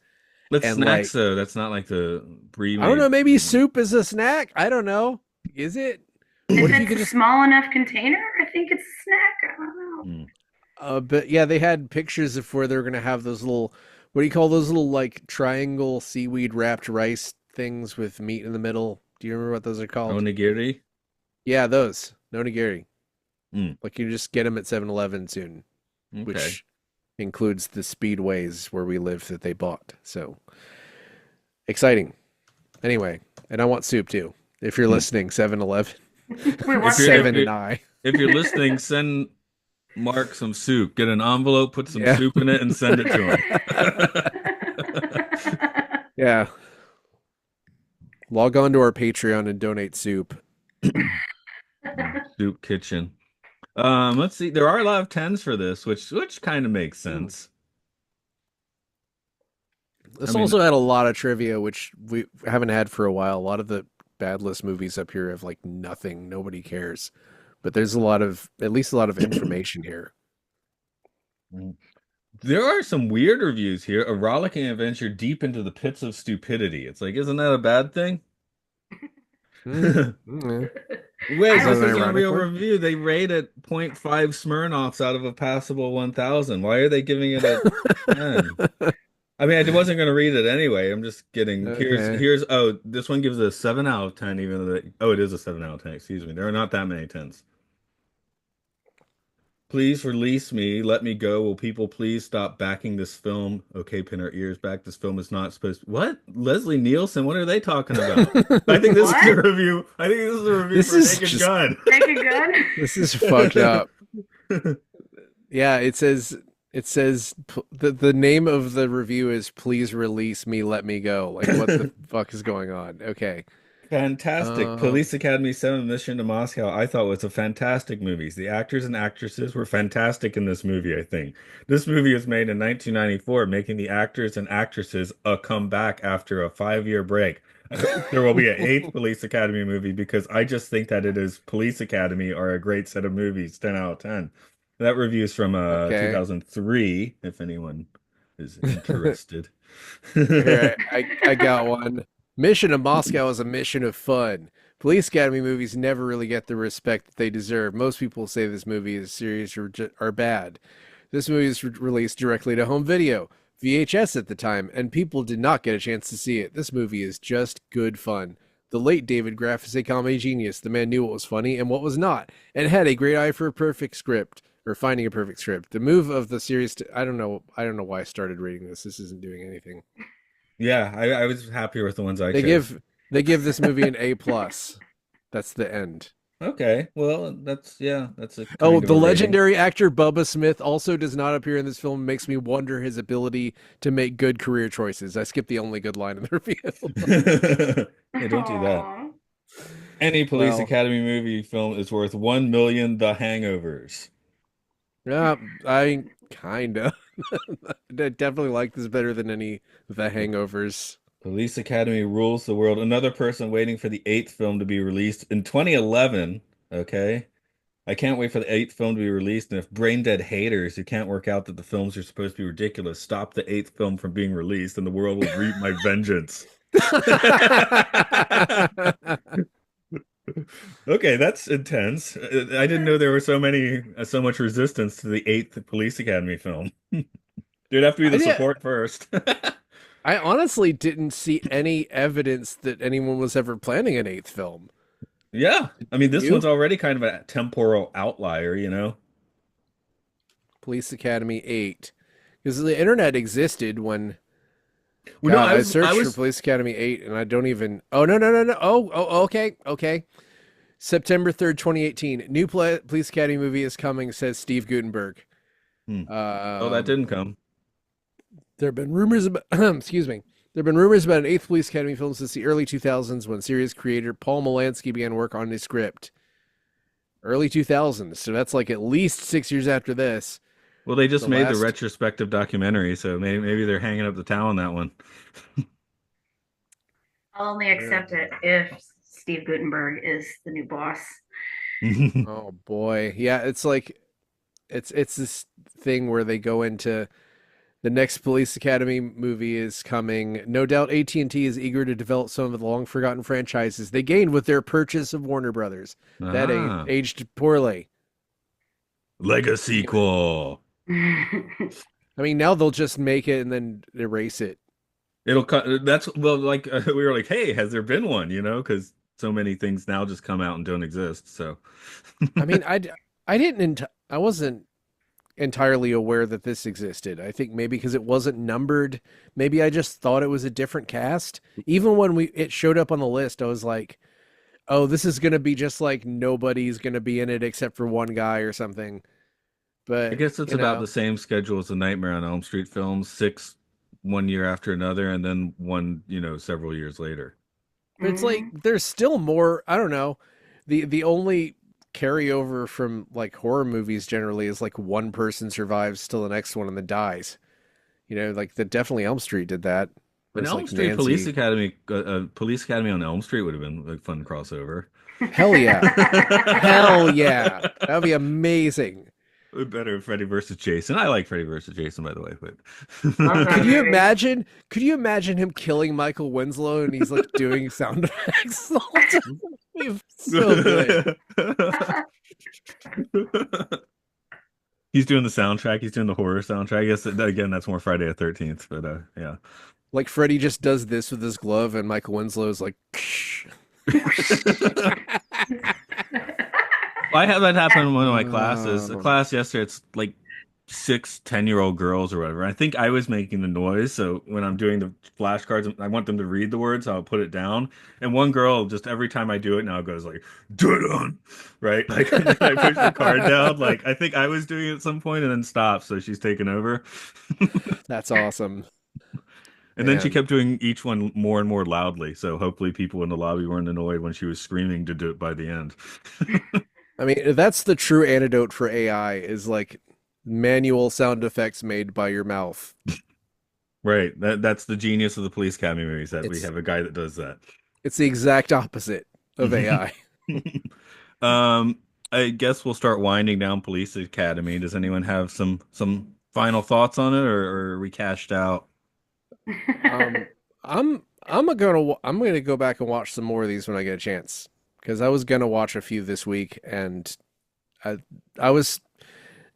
But and snacks like though, that's not like the I don't pre-made. know, maybe soup is a snack. I don't know. Is it? What If if you it's could a just small enough container, I think it's a snack. I don't know. Mm. but yeah, they had pictures of where they were gonna have those little what do you call those little like triangle seaweed wrapped rice things with meat in the middle? Do you remember what those are called? Onigiri. Yeah, those. No nigiri. Mm. Like you just get them at 7-Eleven soon, Okay. which includes the speedways where we live that they bought. So exciting. Anyway, and I want soup too. If you're Mm. listening, 7-Eleven, We If want you're if soup. Seven you're and I. if you're listening, send Mark some soup. Get an envelope, put some Yeah. soup in it, and send it to him. Yeah. Log on to our Patreon and donate soup. Soup kitchen. Let's see. There are a lot of tens for this, which kind of makes Hmm. sense. I This mean, also had a lot of trivia, which we haven't had for a while. A lot of the bad list movies up here have like nothing. Nobody cares. But there's at least a lot of information here. there are some weird reviews here. A rollicking adventure deep into the pits of stupidity. It's like, isn't that a bad thing? Hmm. Mm, Wait, is I that this an was isn't a ironic real one? review. They rate it point 0.5 Smirnoffs out of a passable 1,000. Why are they giving it a 10? I mean, I wasn't going to read it anyway. I'm just kidding. Okay. This one gives it a 7 out of 10, even though it is a 7 out of 10. Excuse me. There are not that many 10s. Please release me. Let me go. Will people please stop backing this film? Okay, pin our ears back. This film is not supposed to. What? Leslie Nielsen? What are they talking about? I think this is a What? review. I think this is a review This for is Naked just Gun. Make it good. this is fucked up. Yeah, the name of the review is "Please release me, let me go." Like, what the fuck is going on? Okay. Fantastic. Um, Police Academy 7 Mission to Moscow, I thought was a fantastic movie. The actors and actresses were fantastic in this movie, I think. This movie was made in 1994, making the actors and actresses a comeback after a 5-year break. I hope there will be an eighth Police Academy movie because I just think that it is Police Academy are a great set of movies, 10 out of 10. That review is from okay. 2003, if anyone is interested. Here, I got one. Mission to Moscow is a mission of fun. Police Academy movies never really get the respect that they deserve. Most people say this movie is serious or bad. This movie was released directly to home video, VHS at the time, and people did not get a chance to see it. This movie is just good fun. The late David Graff is a comedy genius. The man knew what was funny and what was not, and had a great eye for a perfect script or finding a perfect script. The move of the series to, I don't know why I started reading this. This isn't doing anything. Yeah, I was happier with the ones I They chose. give they give this movie an A plus. That's the end. Okay, well, that's a Oh, kind of the a rating. legendary actor Bubba Smith also does not appear in this film. Makes me wonder his ability to make good career choices. I skipped the only good line in the review. Yeah, don't do that. Aw. Any Police Well, Academy movie film is worth 1 million The Hangovers. yeah, I kinda. I definitely like this better than any of the Hangovers. Police Academy rules the world. Another person waiting for the eighth film to be released in 2011. Okay. I can't wait for the eighth film to be released. And if brain dead haters who can't work out that the films are supposed to be ridiculous stop the eighth film from being released, and the world will reap my vengeance. Okay, that's intense. I didn't know there were so much resistance to the eighth Police Academy film. There'd have to be I the did. support first. I honestly didn't see any evidence that anyone was ever planning an eighth film. Yeah, I mean, this one's You? already kind of a temporal outlier, you know? Police Academy 8. Because the internet existed when Well, no, God, I I searched for was, Police Academy 8 and I don't even. Oh, no, no, no, no. Oh, okay, okay. September 3rd, 2018. New Police Academy movie is coming, says Steve Gutenberg. hmm. Oh, that Um, didn't come. there have been rumors about, excuse me. There have been rumors about an eighth Police Academy film since the early 2000s when series creator Paul Molansky began work on his script. Early 2000s. So that's like at least 6 years after this. Well, they just The made the last. retrospective documentary, so maybe they're hanging up the towel on that one. I'll only accept it if Steve Gutenberg is the new boss. Oh boy. Yeah, it's like it's this thing where they go into the next Police Academy movie is coming. No doubt AT&T is eager to develop some of the long forgotten franchises they gained with their purchase of Warner Brothers. That Ah, aged poorly. Lego Anyway, sequel. I mean now they'll just make it and then erase it. It'll cut. That's well, like we were like, hey, has there been one? You know, because so many things now just come out and don't exist. So, I mean I didn't I wasn't entirely aware that this existed. I think maybe because it wasn't numbered, maybe I just thought it was a different cast. Even when we it showed up on the list, I was like, "Oh, this is going to be just like nobody's going to be in it except for one guy or something." I But, guess it's about the same schedule as the Nightmare on Elm Street films, six one year after another, and then one, several years later. but it's like Mhm. there's still more, I don't know. The only carryover from like horror movies generally is like one person survives till the next one and then dies. Like the definitely Elm Street did that. Where But it's Elm like Street Police Nancy. Academy, Police Academy on Elm Street would have been a fun crossover. Hell yeah. Hell yeah. That would be amazing. Better Freddy versus Jason. I like Freddy versus Jason, by the way, Love but that Could you movie. imagine? Could you imagine him killing Michael Winslow and he's like doing sound effects the whole time? It'd be so good. He's doing the soundtrack. He's doing the horror soundtrack. I guess again, that's more Friday the 13th, but yeah. Like Freddy just does this with his glove, and Michael Winslow's like, I had that happen in one of my classes. A Oh. class yesterday, it's like 6, 10-year-old girls or whatever. I think I was making the noise, so when I'm doing the flashcards, I want them to read the words, so I'll put it down. And one girl, just every time I do it now, goes like, "Dun," right? Like and then I push the card down. Like I think I was doing it at some point and then stopped, so she's taken over. That's awesome, And then she man. kept doing each one more and more loudly, so hopefully people in the lobby weren't annoyed when she was screaming to do it by the end. I mean, that's the true antidote for AI is like manual sound effects made by your mouth. Right. That's the genius of the Police Academy movies that we It's have a guy that does that. it's the exact opposite of AI. Um, I guess we'll start winding down Police Academy. Does anyone have some final thoughts on it, or are we cashed out? Um, I'm gonna go back and watch some more of these when I get a chance because I was gonna watch a few this week and I I was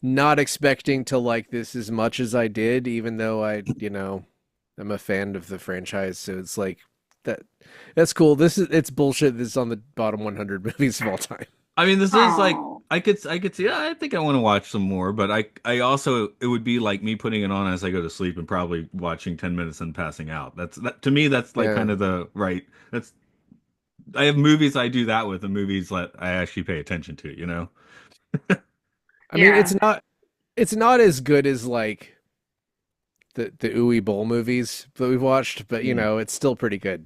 not expecting to like this as much as I did, even though I'm a fan of the franchise. So it's like that that's cool. It's bullshit. This is on the bottom 100 movies of all time. I mean, this is like Oh. I could see. I think I want to watch some more, but I also it would be like me putting it on as I go to sleep and probably watching 10 minutes and passing out. That to me that's like Yeah. kind of the right. That's I have movies I do that with, and movies that I actually pay attention to. You know. I mean, Yeah. it's not as good as like the Uwe Boll movies that we've watched, but you Mm. know, it's still pretty good.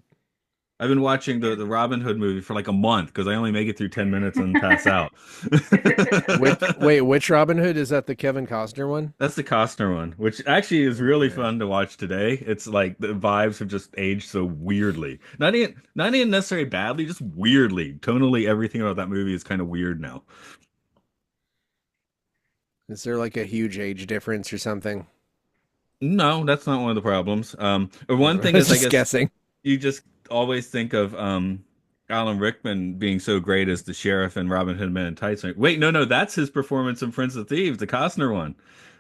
I've been watching the Robin Hood movie for like a month because I only make it through 10 minutes and pass out. Which Robin Hood is that? The Kevin Costner one? That's the Costner one, which actually is really Yeah. fun to watch today. It's like the vibes have just aged so weirdly. Not even necessarily badly, just weirdly. Tonally, everything about that movie is kind of weird now. Is there like a huge age difference or something? No, that's not one of the problems. Or one I thing was is, I just guess guessing. you just always think of Alan Rickman being so great as the sheriff in Robin Hood Men in Tights. Like, wait, no, that's his performance in Prince of Thieves, the Costner one.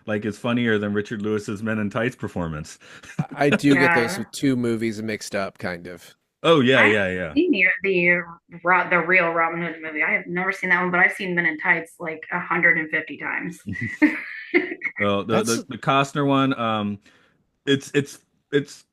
Like it's funnier than Richard Lewis's Men in Tights performance. I do get those Yeah. with two movies mixed up, kind of. Oh yeah, I yeah, haven't yeah. seen the real Robin Hood movie. I have never seen that one, but I've seen Men in Tights like 150 times. Well, the, That's the the Costner one, it's it's it's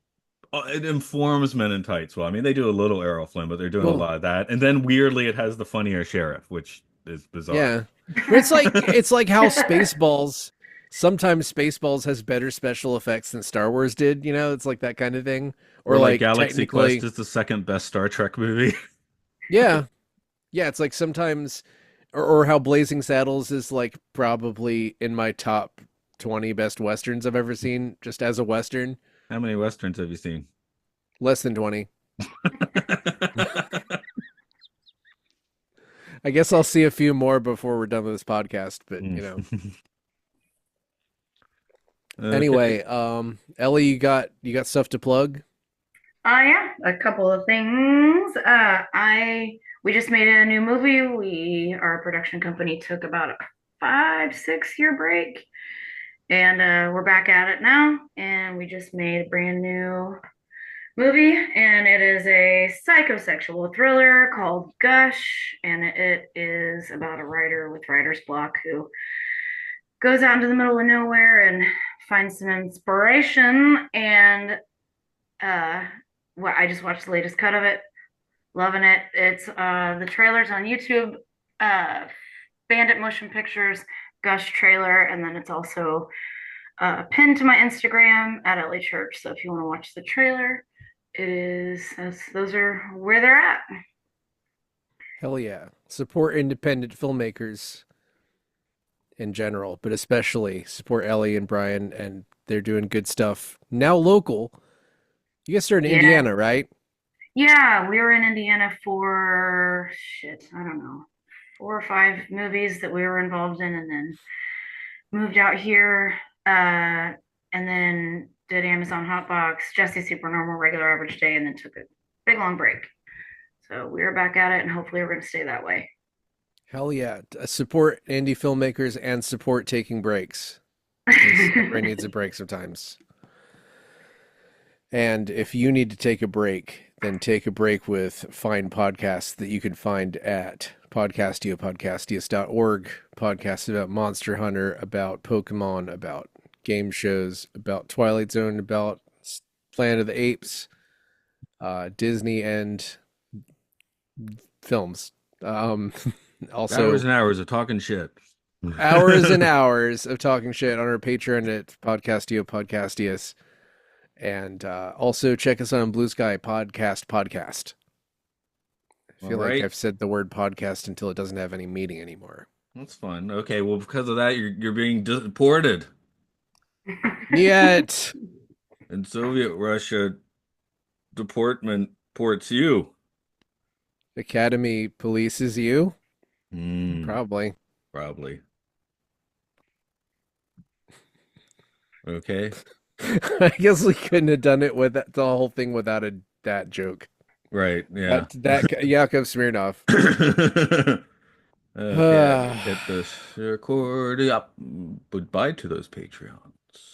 it informs Men in Tights. Well, I mean, they do a little Errol Flynn, but they're doing a well, lot of that. And then weirdly, it has the funnier sheriff, which is bizarre. yeah. But it's like how Spaceballs sometimes Spaceballs has better special effects than Star Wars did, you know? It's like that kind of thing. Or Or like like Galaxy Quest technically, is the second best Star Trek movie. yeah. Yeah, it's like sometimes or how Blazing Saddles is like probably in my top 20 best westerns I've ever seen just as a western. How many westerns have you seen? Less than 20. I guess I'll see a few more before we're done with this podcast, but Mm. you know. Okay. Anyway, Ellie, you got stuff to plug? Yeah, a couple of things. I We just made a new movie. Our production company took about a 5, 6 year break, and we're back at it now. And we just made a brand new movie, and it is a psychosexual thriller called Gush, and it is about a writer with writer's block who goes out into the middle of nowhere and finds some inspiration. And uh, well, I just watched the latest cut of it, loving it. It's the trailer's on YouTube, uh, Bandit Motion Pictures Gush trailer, and then it's also pinned to my Instagram at Ellie Church. So if you want to watch the trailer, those are where they're at. Hell yeah. Support independent filmmakers in general, but especially support Ellie and Brian, and they're doing good stuff. Now local. You guys are in Yeah, Indiana, right? yeah. We were in Indiana for shit. I don't know, 4 or 5 movies that we were involved in, and then moved out here, and then did Amazon Hotbox, Jesse Supernormal, Regular Average Day, and then took a big long break. So we're back at it, and hopefully we're going to stay that way. Hell yeah. Support indie filmmakers and support taking breaks because everybody needs a break sometimes. And if you need to take a break, then take a break with fine podcasts that you can find at podcastia.org. Podcasts about Monster Hunter, about Pokemon, about game shows, about Twilight Zone, about Planet of the Apes, Disney, and films. Um, Hours also, and hours of talking shit. hours and hours of talking shit on our Patreon at Podcastias. And also check us out on Blue Sky Podcast. I All feel like right. I've said the word podcast until it doesn't have any meaning anymore. That's fun. Okay, well, because of that, you're being deported. Yet, In Soviet Russia, deportment ports you. Academy polices you? Hmm, Probably. probably. Okay. I guess we couldn't have done it with the whole thing without that joke. Right, yeah. That Yakov Smirnov. Okay, I gotta get this recording up. Goodbye to those Patreons.